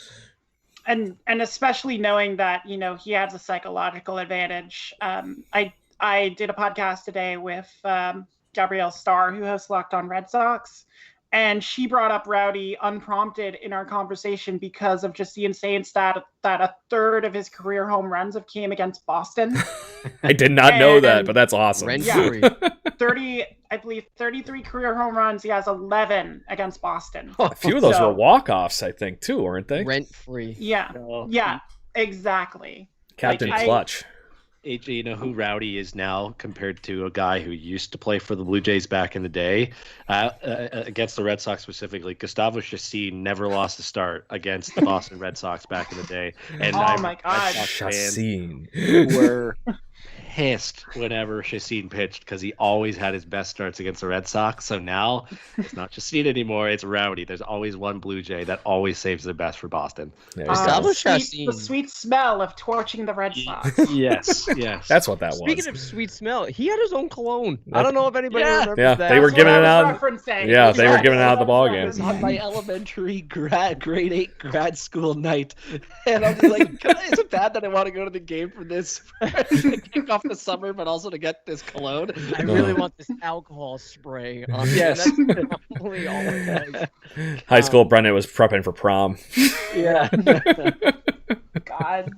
And especially knowing that, he has a psychological advantage. I did a podcast today with Gabrielle Starr, who hosts Locked On Red Sox. And she brought up Rowdy unprompted in our conversation because of just the insane stat that a third of his career home runs have came against Boston. I did not know that, but that's awesome. Yeah. 33 career home runs. He has 11 against Boston. A few of those were walk-offs, I think, too, weren't they? Rent-free. Yeah. Yeah, exactly. Captain Clutch. AJ, you know who Rowdy is now compared to a guy who used to play for the Blue Jays back in the day, against the Red Sox specifically. Gustavo Chacín never lost a start against the Boston Red Sox back in the day. And my God. Chacín. Were pissed whenever Chacín pitched because he always had his best starts against the Red Sox. So now it's not Chacín anymore, it's Rowdy. There's always one Blue Jay that always saves the best for Boston. The sweet smell of torching the Red Sox. Yes. That's what that was. Speaking of sweet smell, he had his own cologne. I don't know if anybody remembers that. They were giving it out. Yeah, they were giving it out at the ball game. On my elementary grade 8 grad school night, and I'm just like, is it bad that I want to go to the game for this? Kick off the summer, but also to get this cologne. I really want this alcohol spray on. Yes. That's probably all it was. High school Brendan was prepping for prom. Yeah. God.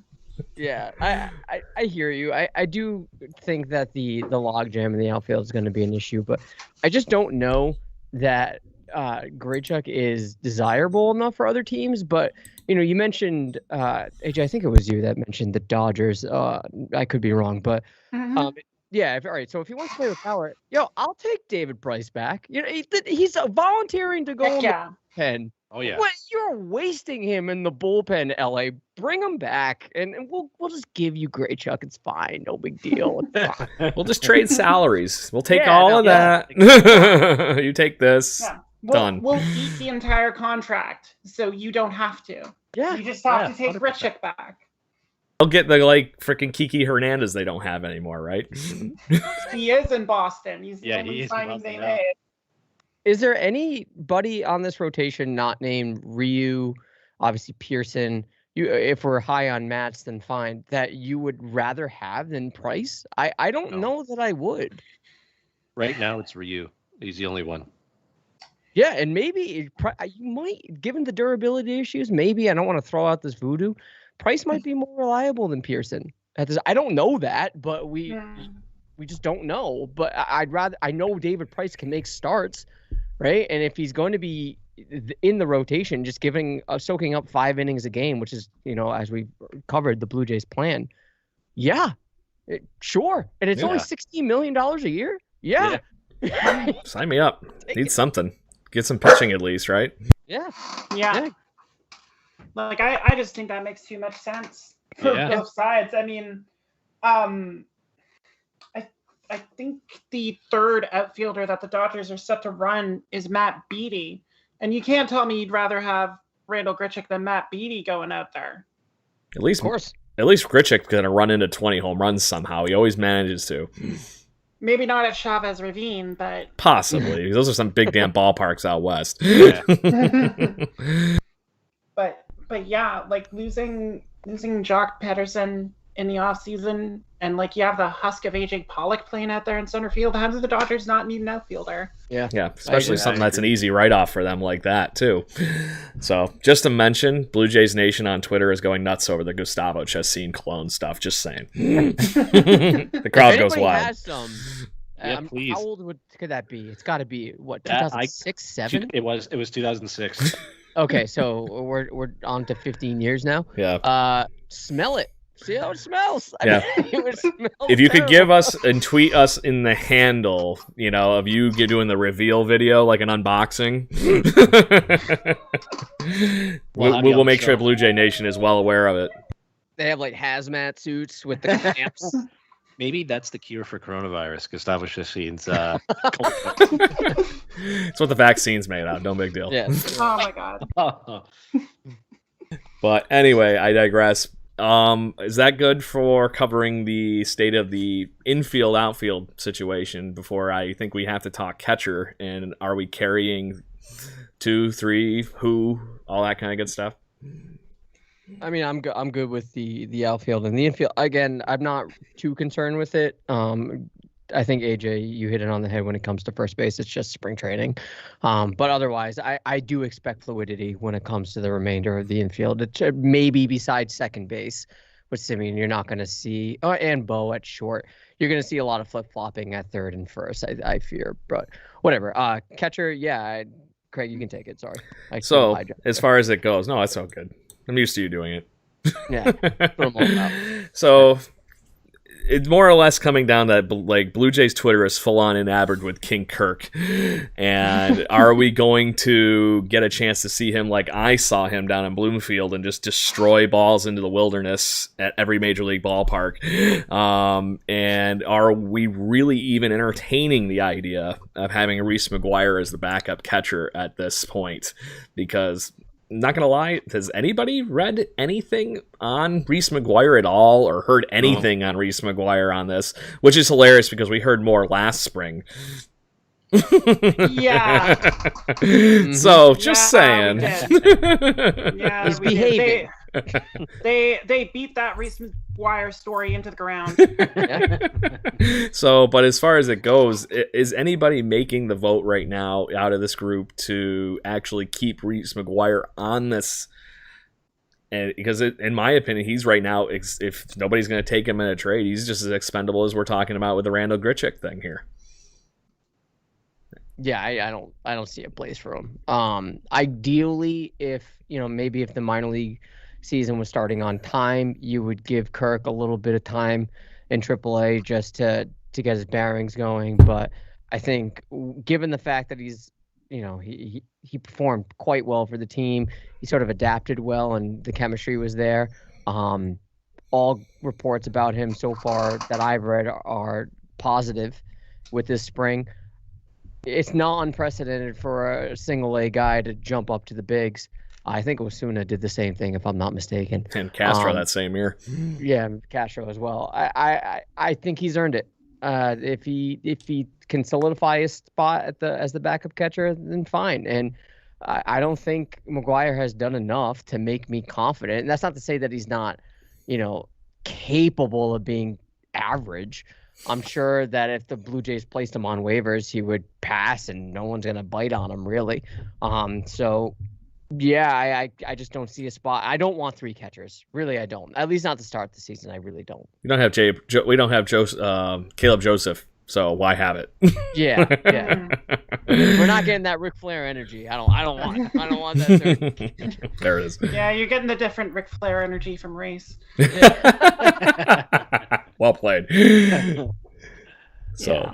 Yeah, I hear you. I do think that the logjam in the outfield is going to be an issue, but I just don't know that Grichuk is desirable enough for other teams. But you mentioned AJ, I think it was you that mentioned the Dodgers. I could be wrong, but yeah. All right. So if he wants to play with power, I'll take David Price back. He's volunteering to go in the bullpen. Oh yeah. What, you're wasting him in the bullpen, LA. Bring him back, and we'll just give you Grichuk. It's fine. No big deal. It's fine. We'll just trade salaries. We'll take all of that. You take this. Yeah. Done. We'll eat the entire contract, so you don't have to. Yeah. You just have to take 100%. Grichuk back. They'll get the freaking Kiki Hernandez they don't have anymore, right? He is in Boston. He's the Yeah, only he is in signing Boston they now. made. Is there anybody on this rotation not named Ryu, obviously Pearson? If we're high on Mats, then fine. That you would rather have than Price? I don't know that I would. Right now it's Ryu. He's the only one. Yeah, and maybe you might, given the durability issues, maybe I don't want to throw out this voodoo. Price might be more reliable than Pearson. I don't know that, but we just don't know. But I know David Price can make starts, right? And if he's going to be in the rotation, just soaking up 5 innings a game, which is, as we covered, the Blue Jays plan. Yeah, sure. And it's only $16 million a year. Yeah. Sign me up. Need something. Get some pitching at least, right? Yeah. Like I just think that makes too much sense for both sides. I mean, I think the third outfielder that the Dodgers are set to run is Matt Beaty, and you can't tell me you'd rather have Randall Grichuk than Matt Beaty going out there. At least, of course. At least Grichuk's gonna run into 20 home runs somehow. He always manages to. Maybe not at Chavez Ravine, but possibly. Those are some big damn ballparks out west. Yeah. But yeah, like losing Jock Pederson in the offseason, and you have the husk of AJ Pollock playing out there in center field. How do the Dodgers not need an outfielder? Yeah, especially something that's an easy write-off for them like that too. So just to mention, Blue Jays Nation on Twitter is going nuts over the Gustavo Chacín clone stuff. Just saying. The crowd goes wild. Has some, please. How old could that be? It's got to be what, 2006, 7? It was 2006. Okay, so we're on to 15 years now. Yeah. Smell it. See how it smells. Yeah. It would smell If you could terrible. give us and tweet us in the handle, of you doing the reveal video, like an unboxing, We'll have we you will on the make sure show. Blue Jay Nation is well aware of it. They have like hazmat suits with the clamps. Maybe that's the cure for coronavirus. Gustavo Shashin's It's what the vaccine's made out. No big deal. Yes. Oh my god. But anyway, I digress. Is that good for covering the state of the infield outfield situation before I think we have to talk catcher? And are we carrying 2, 3, who, all that kind of good stuff? I mean, I'm good with the outfield and the infield. Again, I'm not too concerned with it. I think AJ, you hit it on the head when it comes to first base. It's just spring training. But otherwise, I do expect fluidity when it comes to the remainder of the infield. It, maybe besides second base with Simeon, you're not going to see, and Bo at short, you're going to see a lot of flip-flopping at third and first, I fear. But whatever. Catcher, yeah, Craig, you can take it. Sorry. So, as far as it goes, no, that's so good. I'm used to you doing it. Yeah. Put 'em all out. So it's more or less coming down to like Blue Jays Twitter is full on enamored with King Kirk, and are we going to get a chance to see him like I saw him down in Bloomfield and just destroy balls into the wilderness at every major league ballpark? And are we really even entertaining the idea of having Reese McGuire as the backup catcher at this point? Because not gonna lie, has anybody read anything on Reese McGuire at all or heard anything on Reese McGuire on this? Which is hilarious because we heard more last spring. Yeah. So just Yeah, we saying. Yeah, He's we did. behaving. They beat that Reese McGuire story into the ground. So, but as far as it goes, is anybody making the vote right now out of this group to actually keep Reese McGuire on this? And because in my opinion, he's right now, if nobody's going to take him in a trade, he's just as expendable as we're talking about with the Randall Grichuk thing here. Yeah, I don't see a place for him. Ideally, if maybe if the minor league season was starting on time, you would give Kirk a little bit of time in AAA just to get his bearings going. But I think given the fact that he's he performed quite well for the team, he sort of adapted well, and the chemistry was there. All reports about him so far that I've read are positive with this spring. It's not unprecedented for a single A guy to jump up to the bigs. I think Osuna did the same thing, if I'm not mistaken. And Castro that same year. Yeah, Castro as well. I think he's earned it. If he can solidify his spot as the backup catcher, then fine. And I don't think McGuire has done enough to make me confident. And that's not to say that he's not, capable of being average. I'm sure that if the Blue Jays placed him on waivers, he would pass and no one's going to bite on him, really. So, yeah, I just don't see a spot. I don't want 3 catchers. Really, I don't. At least not to start the season. I really don't. We don't have Caleb Joseph, so why have it? Yeah. We're not getting that Ric Flair energy. I don't want that. There it is. Yeah, you're getting the different Ric Flair energy from Reese. Well played. So,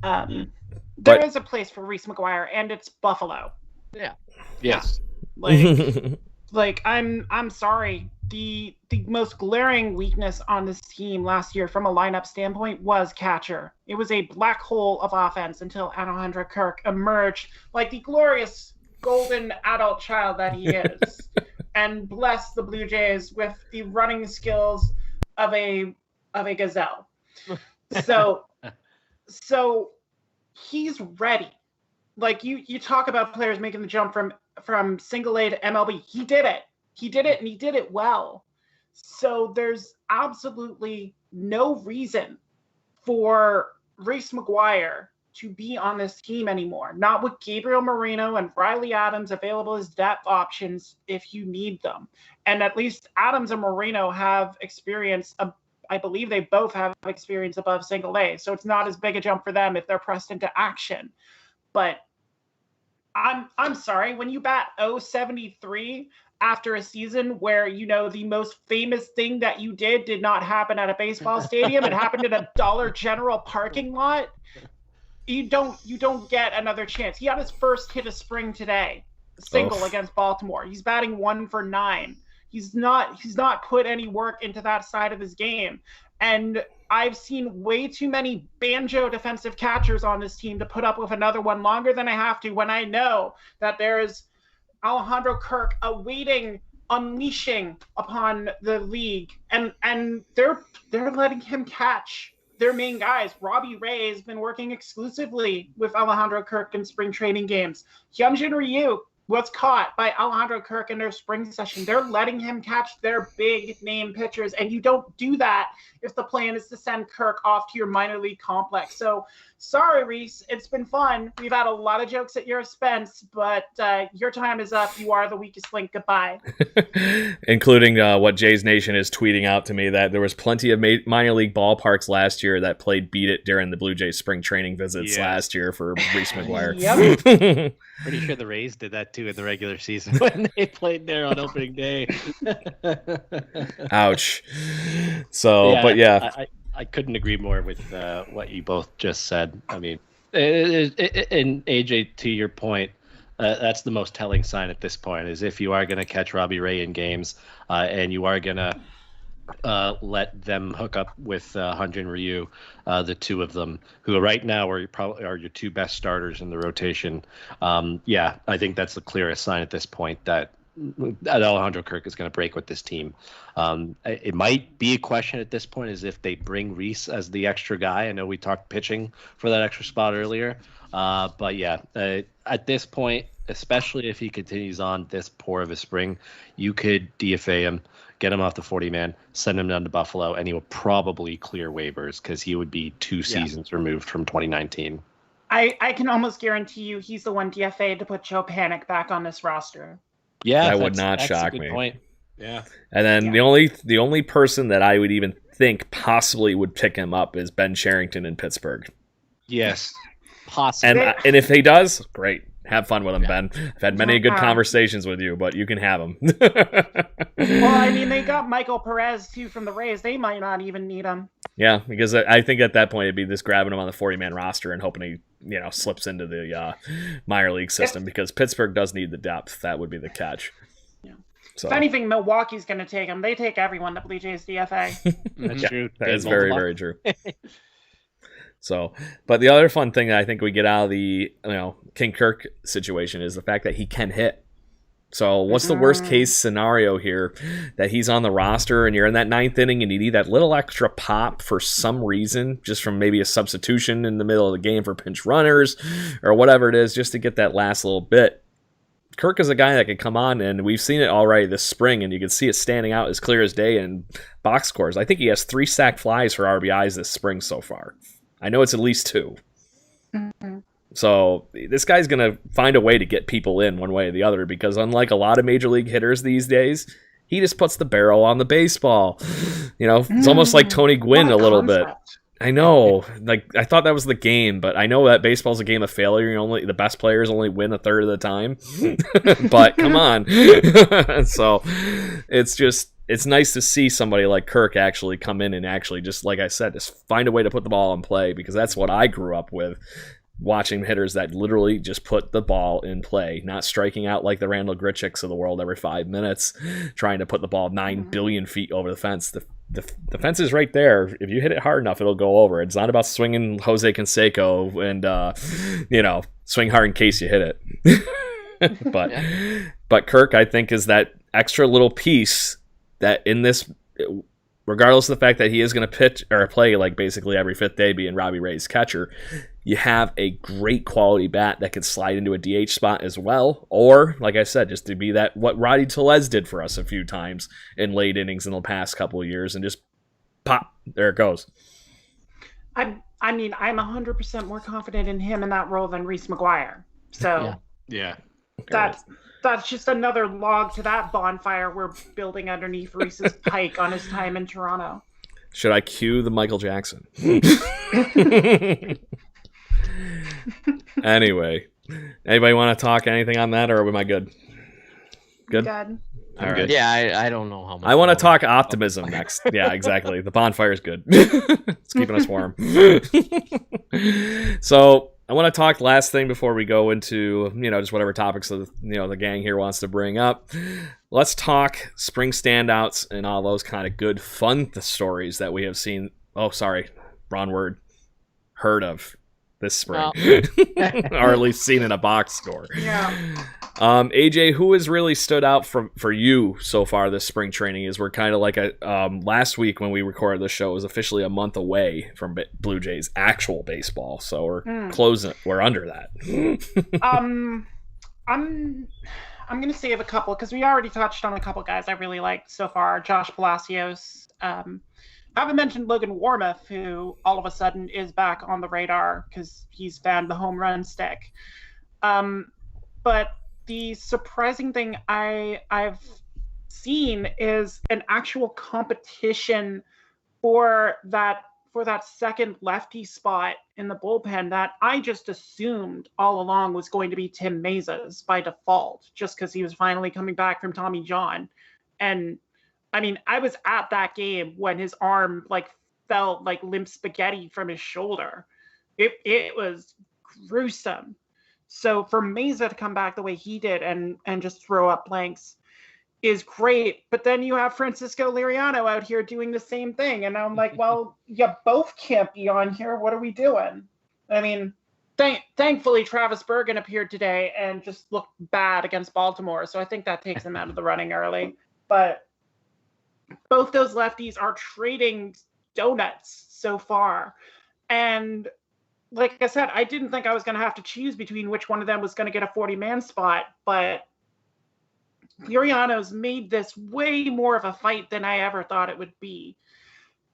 there is a place for Reese McGuire, and it's Buffalo. Yeah. Yes. Like I'm sorry. The most glaring weakness on this team last year from a lineup standpoint was catcher. It was a black hole of offense until Alejandro Kirk emerged like the glorious golden adult child that he is and blessed the Blue Jays with the running skills of a gazelle. So he's ready. Like you talk about players making the jump from single A to MLB. He did it, and he did it well. So there's absolutely no reason for Reese McGuire to be on this team anymore. Not with Gabriel Moreno and Riley Adams available as depth options if you need them. And at least Adams and Moreno have experience. I believe they both have experience above single A. So it's not as big a jump for them if they're pressed into action. But I'm sorry, when you bat 073 after a season where, the most famous thing that you did not happen at a baseball stadium. It happened in a Dollar General parking lot. You don't get another chance. He had his first hit of spring today, single against Baltimore. He's batting 1 for 9. He's not put any work into that side of his game. And I've seen way too many banjo defensive catchers on this team to put up with another one longer than I have to, when I know that there's Alejandro Kirk awaiting unleashing upon the league, and they're letting him catch their main guys. Robbie Ray has been working exclusively with Alejandro Kirk in spring training games. Hyunjin Ryu was caught by Alejandro Kirk in their spring session. They're letting him catch their big name pitchers, and you don't do that if the plan is to send Kirk off to your minor league complex. So sorry, Reese, it's been fun. We've had a lot of jokes at your expense, but your time is up. You are the weakest link. Goodbye. Including what Jays Nation is tweeting out to me, that there was plenty of minor league ballparks last year that played Beat It during the Blue Jays spring training visits last year for Reese McGuire. Yep. Pretty sure the Rays did that too in the regular season when they played there on opening day. Ouch. So, but yeah. I couldn't agree more with what you both just said. I mean, and AJ, to your point, that's the most telling sign at this point, is if you are going to catch Robbie Ray in games and you are going to let them hook up with Hyunjin Ryu, the two of them, who right now are your two best starters in the rotation. I think that's the clearest sign at this point that Alejandro Kirk is going to break with this team. It might be a question at this point is if they bring Reese as the extra guy. I know we talked pitching for that extra spot earlier. But at this point, especially if he continues on this poor of a spring, you could DFA him, get him off the 40-man, send him down to Buffalo, and he will probably clear waivers because he would be 2 seasons removed from 2019. I can almost guarantee you he's the one DFA to put Joe Panic back on this roster. Yeah, that would not shock me. Point. Yeah. And then the only person that I would even think possibly would pick him up is Ben Cherington in Pittsburgh. Yes, possibly. And if he does, great. Have fun with him, Ben. I've had many good conversations with you, but you can have him. Well, I mean, they got Michael Perez, too, from the Rays. They might not even need him. Yeah, because I think at that point it'd be just grabbing him on the 40-man roster and hoping he slips into the minor league system, because Pittsburgh does need the depth. That would be the catch. Yeah. So. If anything, Milwaukee's going to take him. They take everyone that Blue Jays DFA. That's true. That is very, very true. So, but the other fun thing that I think we get out of the King Kirk situation is the fact that he can hit. So what's the worst case scenario here? That he's on the roster and you're in that 9th inning and you need that little extra pop for some reason, just from maybe a substitution in the middle of the game for pinch runners or whatever it is, just to get that last little bit. Kirk is a guy that can come on, and we've seen it already this spring, and you can see it standing out as clear as day in box scores. I think he has 3 sack flies for RBIs this spring so far. I know it's at least 2. Mm-hmm. So this guy's going to find a way to get people in one way or the other, because unlike a lot of major league hitters these days, he just puts the barrel on the baseball. It's almost like Tony Gwynn a little bit. I know. Like, I thought that was the game, but I know that baseball's a game of failure. The best players only win a third of the time. But come on. So it's nice to see somebody like Kirk actually come in and actually, just like I said, just find a way to put the ball in play, because that's what I grew up with, watching hitters that literally just put the ball in play, not striking out like the Randall Grichuk's of the world every 5 minutes, trying to put the ball 9 billion feet over the fence. The fence is right there. If you hit it hard enough, it'll go over. It's not about swinging Jose Canseco and swing hard in case you hit it. But Kirk, I think, is that extra little piece that in this, regardless of the fact that he is going to pitch or play like basically every 5th day being Robbie Ray's catcher, you have a great quality bat that can slide into a DH spot as well. Or, like I said, just to be that what Roddy Tellez did for us a few times in late innings in the past couple of years, and just pop, there it goes. I mean, I'm 100% more confident in him in that role than Reese McGuire. So yeah. That's just another log to that bonfire we're building underneath Reese's pike on his time in Toronto. Should I cue the Michael Jackson? Anyway, anybody want to talk anything on that, or am I good? Good? All right. Yeah, I don't know how much. I want to more. talk optimism next. Yeah, exactly. The bonfire's good. It's keeping us warm. So I want to talk last thing before we go into, just whatever topics the gang here wants to bring up. Let's talk spring standouts and all those kind of good, fun stories that we have seen. Oh, sorry, wrong word. Heard of this spring, or at least seen in a box score. Yeah. AJ, who has really stood out for you so far this spring training? Is we're kind of like last week when we recorded the show, it was officially a month away from Blue Jays actual baseball, so we're closing. We're under that. I'm gonna save a couple because we already touched on a couple guys I really liked so far. Josh Palacios. I haven't mentioned Logan Warmoth, who all of a sudden is back on the radar because he's found the home run stick. But the surprising thing I've seen is an actual competition for that second lefty spot in the bullpen that I just assumed all along was going to be Tim Meza's by default, just because he was finally coming back from Tommy John. And I mean, I was at that game when his arm fell like limp spaghetti from his shoulder. It was gruesome. So for Meza to come back the way he did and just throw up blanks is great. But then you have Francisco Liriano out here doing the same thing. And I'm like, well, you both can't be on here. What are we doing? I mean, thankfully, Travis Bergen appeared today and just looked bad against Baltimore. So I think that takes him out of the running early. But both those lefties are trading donuts so far. And like I said, I didn't think I was going to have to choose between which one of them was going to get a 40-man spot, but Liriano's made this way more of a fight than I ever thought it would be.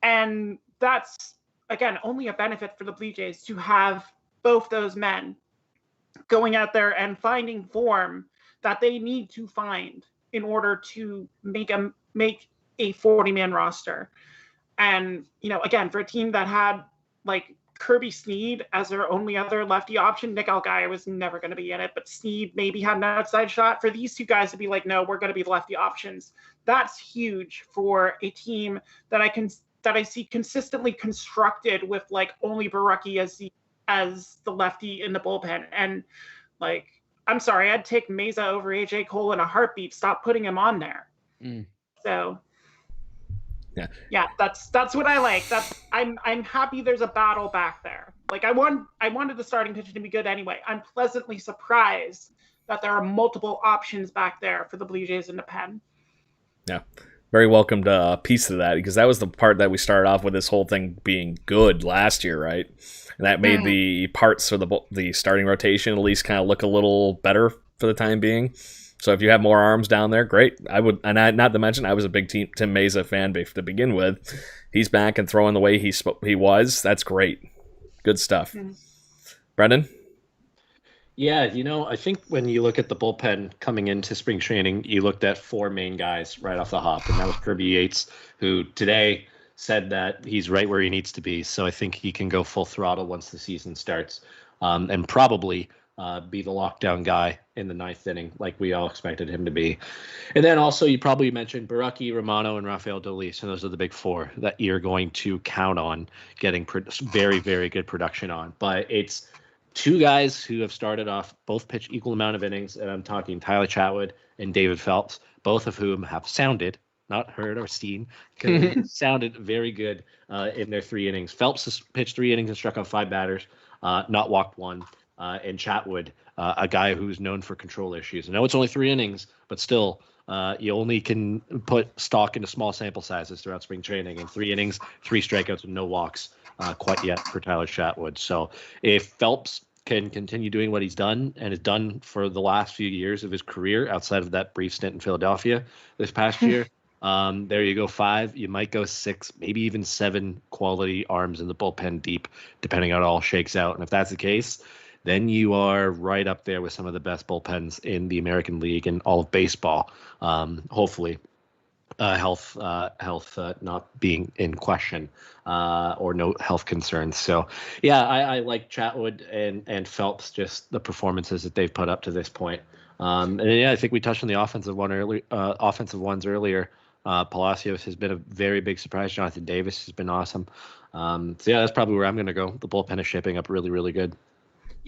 And that's, again, only a benefit for the Blue Jays to have both those men going out there and finding form that they need to find in order to make a 40-man roster. And, again, for a team that had Kirby Snead as their only other lefty option, Nick Algaya was never going to be in it, but Snead maybe had an outside shot. For these two guys to be like, no, we're going to be the lefty options, that's huge for a team that I see consistently constructed with only Borucki as the lefty in the bullpen. And I'm sorry, I'd take Meza over AJ Cole in a heartbeat. Stop putting him on there. So yeah, that's what I like. I'm happy there's a battle back there. I wanted the starting pitch to be good anyway. I'm pleasantly surprised that there are multiple options back there for the Blue Jays in the pen. Yeah, very welcomed piece of that, because that was the part that we started off with this whole thing being good last year, right? And that made the parts for the starting rotation at least kind of look a little better for the time being. So if you have more arms down there, great. Not to mention, I was a big Tim Meza fan to begin with. He's back and throwing the way he was. That's great. Good stuff. Brendan? Yeah, I think when you look at the bullpen coming into spring training, you looked at four main guys right off the hop, and that was Kirby Yates, who today said that he's right where he needs to be. So I think he can go full throttle once the season starts, and probably be the lockdown guy in the ninth inning like we all expected him to be. And then also you probably mentioned Borucki, Romano, and Rafael Dolis, and those are the big four that you're going to count on getting very, very good production on. But it's two guys who have started off, both pitch equal amount of innings, and I'm talking Tyler Chatwood and David Phelps, both of whom have sounded, not heard or seen, sounded very good in their 3 innings. Phelps has pitched 3 innings and struck out 5 batters, not walked 1. And Chatwood, a guy who's known for control issues. I know it's only 3 innings, but still, you only can put stock into small sample sizes throughout spring training. In 3 innings, 3 strikeouts, and no walks quite yet for Tyler Chatwood. So if Phelps can continue doing what he's done and has done for the last few years of his career outside of that brief stint in Philadelphia this past year, there you go, 5. You might go 6, maybe even 7 quality arms in the bullpen deep, depending on how it all shakes out. And if that's the case, then you are right up there with some of the best bullpens in the American League and all of baseball. Hopefully, health not being in question or no health concerns. So, yeah, I like Chatwood and Phelps, just the performances that they've put up to this point. And yeah, I think we touched on the offensive ones earlier. Palacios has been a very big surprise. Jonathan Davis has been awesome. So yeah, that's probably where I'm going to go. The bullpen is shaping up really, really good.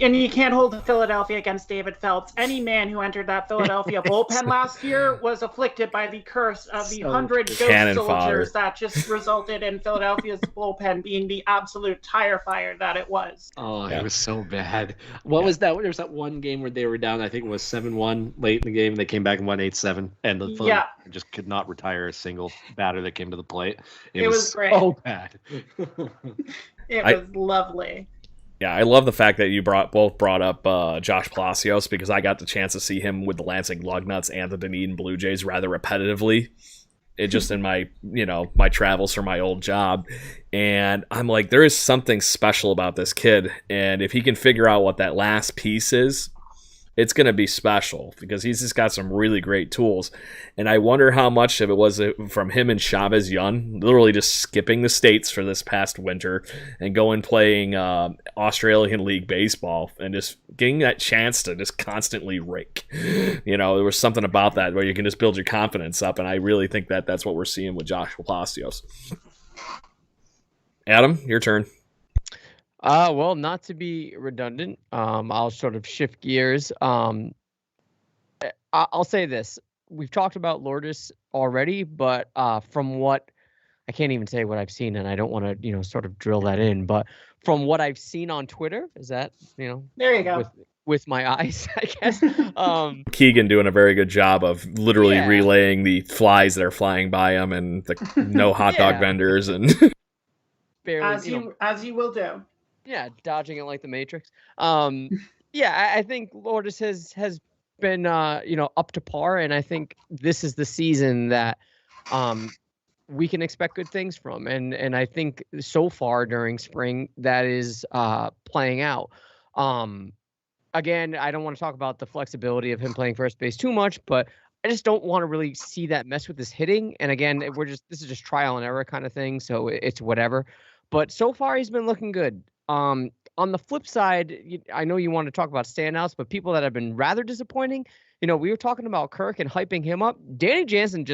And you can't hold Philadelphia against David Phelps. Any man who entered that Philadelphia bullpen last year was afflicted by the curse of the 100 ghost soldiers that just resulted in Philadelphia's bullpen being the absolute tire fire that it was. Oh, it was so bad. What was that? There was that one game where they were down, I think it was 7-1 late in the game, and they came back and won 8-7, and the Philadelphia just could not retire a single batter that came to the plate. It was great. So bad. It was lovely. Yeah, I love the fact that you both brought up Josh Palacios, because I got the chance to see him with the Lansing Lugnuts and the Dunedin Blue Jays rather repetitively. It just in my travels for my old job. And I'm like, there is something special about this kid. And if he can figure out what that last piece is, it's going to be special, because he's just got some really great tools. And I wonder how much of it was from him and Chavez Young, literally just skipping the States for this past winter and going playing Australian League baseball and just getting that chance to just constantly rake. There was something about that where you can just build your confidence up, and I really think that that's what we're seeing with Josh Palacios. Adam, your turn. Well, not to be redundant, I'll sort of shift gears. I'll say this. We've talked about Lourdes already, but from what I can't even say what I've seen, and I don't want to, sort of drill that in, but from what I've seen on Twitter, is that, there you go. With my eyes, I guess. Keegan doing a very good job of literally relaying the flies that are flying by him and the no hot dog vendors and barely, as you will do. Yeah, dodging it like the Matrix. I think Lourdes has been up to par, and I think this is the season that we can expect good things from. And I think so far during spring that is playing out. Again, I don't want to talk about the flexibility of him playing first base too much, but I just don't want to really see that mess with his hitting. And again, this is just trial and error kind of thing, so it's whatever. But so far he's been looking good. On the flip side, I know you want to talk about standouts, but people that have been rather disappointing, we were talking about Kirk and hyping him up. Danny Jansen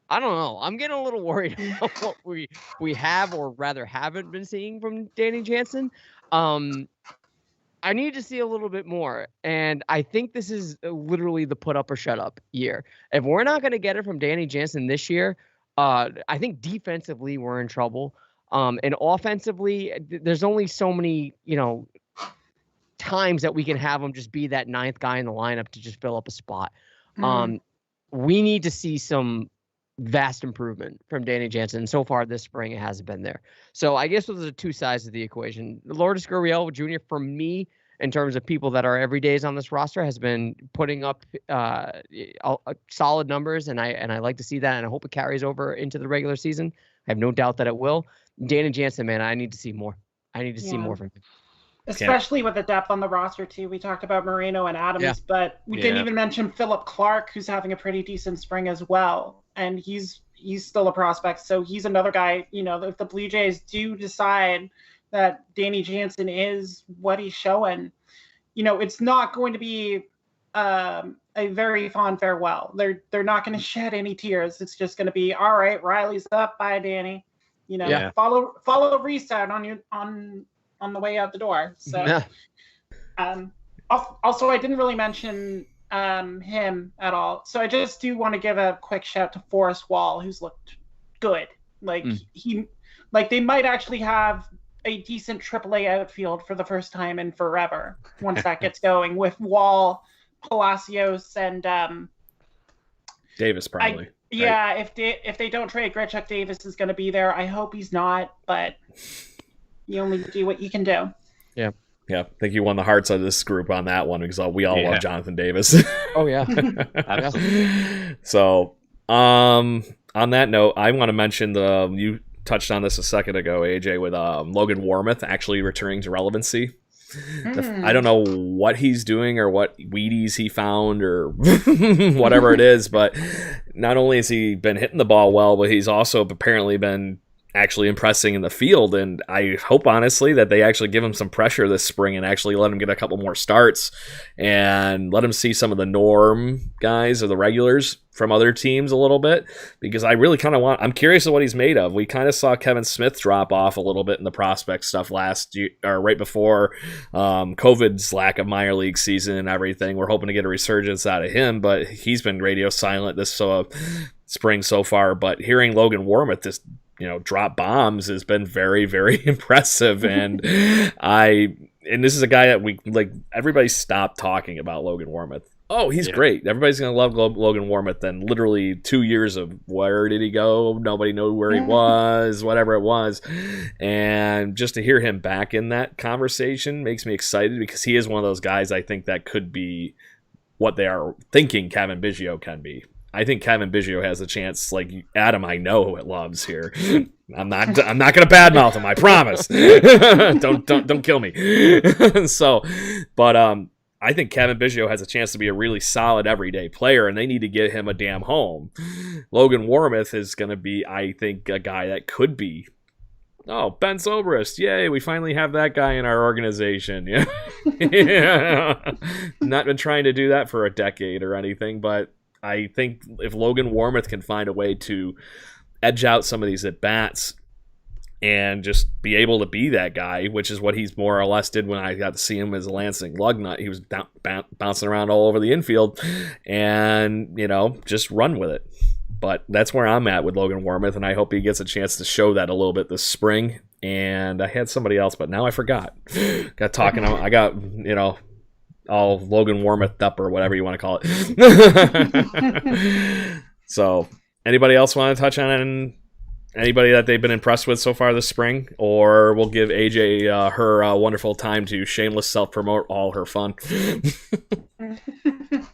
I don't know. I'm getting a little worried about what we have, or rather haven't been seeing from Danny Jansen. I need to see a little bit more. And I think this is literally the put up or shut up year. If we're not going to get it from Danny Jansen this year, I think defensively we're in trouble. And offensively, there's only so many, times that we can have him just be that ninth guy in the lineup to just fill up a spot. We need to see some vast improvement from Danny Jansen. So far this spring, it hasn't been there. So I guess those are the two sides of the equation. Lourdes Gurriel Jr., for me, in terms of people that are everydays on this roster, has been putting up solid numbers, and I like to see that, and I hope it carries over into the regular season. I have no doubt that it will. Danny Jansen, man, I need to see more. I need to see more from him. Especially with the depth on the roster, too. We talked about Moreno and Adams, but we didn't even mention Philip Clark, who's having a pretty decent spring as well. And he's still a prospect, so he's another guy, if the Blue Jays do decide that Danny Jansen is what he's showing, it's not going to be a very fond farewell. They're not going to shed any tears. It's just going to be, all right, Riley's up, bye, Danny. Follow reset on the way out the door. So, also, I didn't really mention him at all. So I just do want to give a quick shout to Forrest Wall, who's looked good. They might actually have a decent AAA outfield for the first time in forever once that gets going with Wall, Palacios, and Davis probably. If they don't trade, Grichuk Davis is going to be there. I hope he's not, but you only do what you can do. Yeah. Yeah, I think you won the hearts of this group on that one, because we all love Jonathan Davis. Oh, yeah. So, on that note, I want to mention you touched on this a second ago, AJ, with Logan Warmoth actually returning to relevancy. I don't know what he's doing or what Wheaties he found or whatever it is, but not only has he been hitting the ball well, but he's also apparently been actually impressing in the field, and I hope honestly that they actually give him some pressure this spring and actually let him get a couple more starts and let him see some of the norm guys or the regulars from other teams a little bit, because I really kind of I'm curious of what he's made of. We kind of saw Kevin Smith drop off a little bit in the prospect stuff last year, or right before COVID's lack of minor league season and everything. We're hoping to get a resurgence out of him, but he's been radio silent this spring so far. But hearing Logan Warmoth just drop bombs has been very, very impressive. And this is a guy that we like. Everybody stopped talking about Logan Warmoth. Oh, he's great. Everybody's going to love Logan Warmoth. Then literally 2 years of where did he go? Nobody knew where he was, whatever it was. And just to hear him back in that conversation makes me excited, because he is one of those guys I think that could be what they are thinking Cavan Biggio can be. I think Cavan Biggio has a chance, like Adam, I know it loves here. I'm not going to badmouth him, I promise. don't kill me. I think Cavan Biggio has a chance to be a really solid everyday player, and they need to get him a damn home. Logan Warmoth is going to be, I think, a guy that could be. Oh, Ben Zobrist. Yay, we finally have that guy in our organization. Yeah. Not been trying to do that for a decade or anything, but I think if Logan Warmoth can find a way to edge out some of these at-bats and just be able to be that guy, which is what he's more or less did when I got to see him as a Lansing Lugnut. He was bouncing around all over the infield and, just run with it. But that's where I'm at with Logan Warmoth, and I hope he gets a chance to show that a little bit this spring. And I had somebody else, but now I forgot. Got talking. I got, all Logan Warmoth up or whatever you want to call it. So, anybody else want to touch on anybody that they've been impressed with so far this spring? Or we'll give AJ her wonderful time to shameless self-promote all her fun.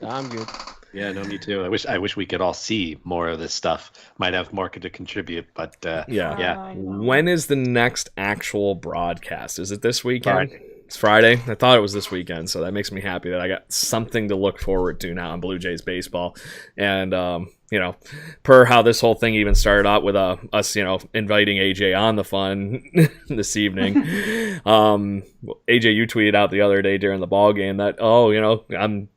I'm good. Yeah, no, me too. I wish we could all see more of this stuff. Might have more to contribute, but yeah. When is the next actual broadcast? Is it this weekend? It's Friday. I thought it was this weekend, so that makes me happy that I got something to look forward to now in Blue Jays baseball. And per how this whole thing even started out with us, inviting AJ on the fun this evening. AJ, you tweeted out the other day during the ball game that I'm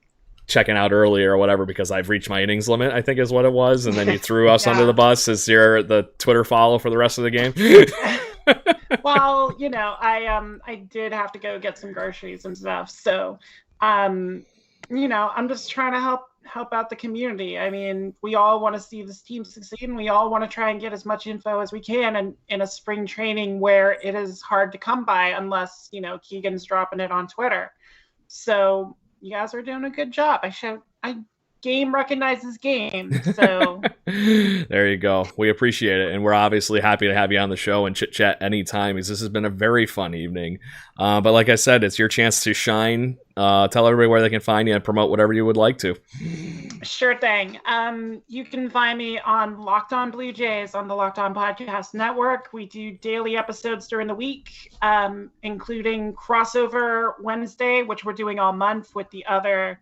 checking out early or whatever because I've reached my innings limit, I think is what it was, and then you threw us under the bus as the Twitter follow for the rest of the game. Well, I did have to go get some groceries and stuff. So, I'm just trying to help out the community. I mean, we all want to see this team succeed, and we all want to try and get as much info as we can. And in a spring training where it is hard to come by unless, Keegan's dropping it on Twitter. So you guys are doing a good job. Game recognizes game. So there you go. We appreciate it, and we're obviously happy to have you on the show and chit chat anytime, because this has been a very fun evening. But like I said, it's your chance to shine. Tell everybody where they can find you and promote whatever you would like to. Sure thing. You can find me on Locked On Blue Jays on the Locked On Podcast Network. We do daily episodes during the week, including Crossover Wednesday, which we're doing all month with the other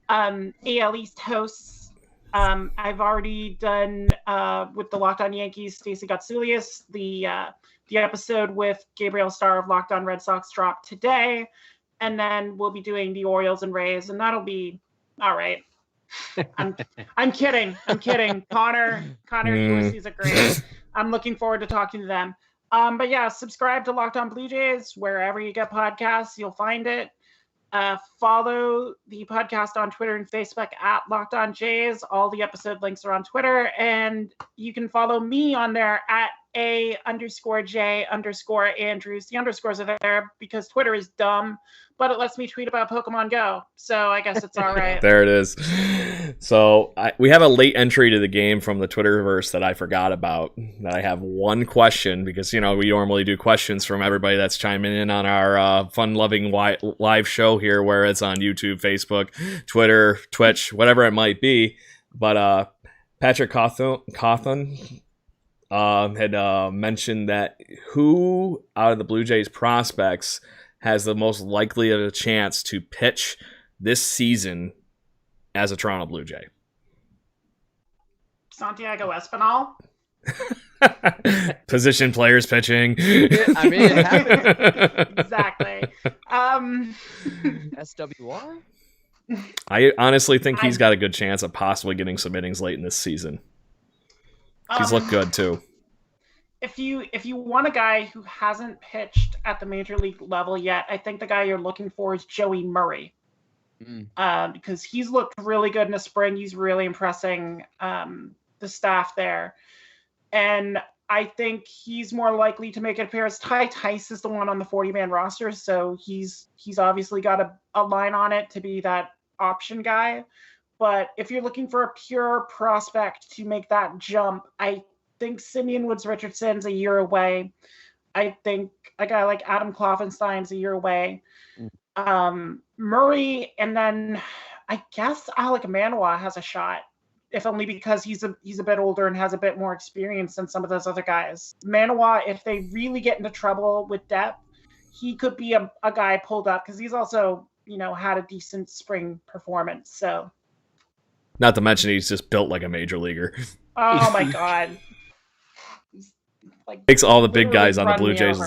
AL East hosts. I've already done with the Locked On Yankees, Stacey Gotsulias. The episode with Gabriel Starr of Locked On Red Sox dropped today, and then we'll be doing the Orioles and Rays, and that'll be all right. I'm kidding. Connor Ulysses are great. I'm looking forward to talking to them. But yeah, subscribe to Locked On Blue Jays wherever you get podcasts. You'll find it. Follow the podcast on Twitter and Facebook at Locked On Jays. All the episode links are on Twitter, and you can follow me on there at @A_J_Andrews. The underscores are there because Twitter is dumb, but it lets me tweet about Pokemon Go. So I guess it's all right. There it is. So we have a late entry to the game from the Twitterverse that I forgot about. That I have one question, because we normally do questions from everybody that's chiming in on our fun-loving live show here, where it's on YouTube, Facebook, Twitter, Twitch, whatever it might be. But Patrick Cawthon had mentioned that who out of the Blue Jays prospects has the most likely of a chance to pitch this season as a Toronto Blue Jay? Santiago Espinal. Position players pitching. I mean, it happens. Exactly. SWR? I honestly think he's got a good chance of possibly getting some innings late in this season. He's looked good too. If you want a guy who hasn't pitched at the major league level yet, I think the guy you're looking for is Joey Murray. Because he's looked really good in the spring. He's really impressing the staff there. And I think he's more likely to make an appearance. Ty Tice is the one on the 40-man roster, so he's obviously got a line on it to be that option guy. But if you're looking for a pure prospect to make that jump, I think Simeon Woods Richardson's a year away. I think a guy like Adam Kloffenstein's a year away. Murray, and then I guess Alek Manoah has a shot, if only because he's a bit older and has a bit more experience than some of those other guys. Manoah, if they really get into trouble with depth, he could be a guy pulled up because he's also, had a decent spring performance. So, not to mention he's just built like a major leaguer. Oh my God. Makes all the big guys on the Blue Jays.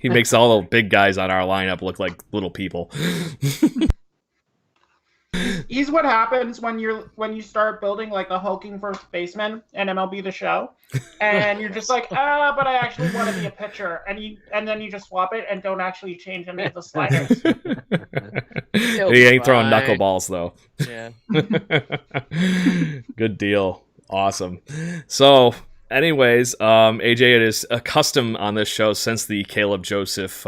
He makes all the big guys on our lineup look like little people. He's what happens when you start building like a hulking first baseman in MLB The Show, and you're just like, but I actually want to be a pitcher, and then you just swap it and don't actually change any of the sliders. He ain't throwing knuckleballs though. Yeah. Good deal. Awesome. So, anyways, AJ, it is a custom on this show since the Caleb Joseph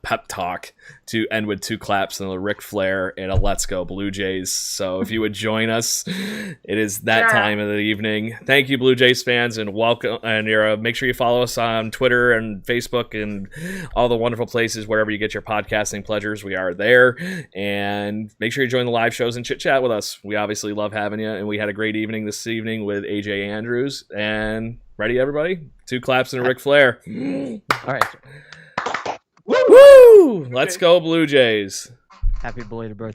pep talk to end with two claps and a Ric Flair and a Let's Go Blue Jays. So if you would join us, it is that time of the evening. Thank you, Blue Jays fans, and welcome. And make sure you follow us on Twitter and Facebook and all the wonderful places wherever you get your podcasting pleasures. We are there. And make sure you join the live shows and chit chat with us. We obviously love having you, and we had a great evening this evening with AJ Andrews. And ready, everybody? Two claps and a Ric Flair. All right. Woo! Let's go, Blue Jays. Happy belated birthday.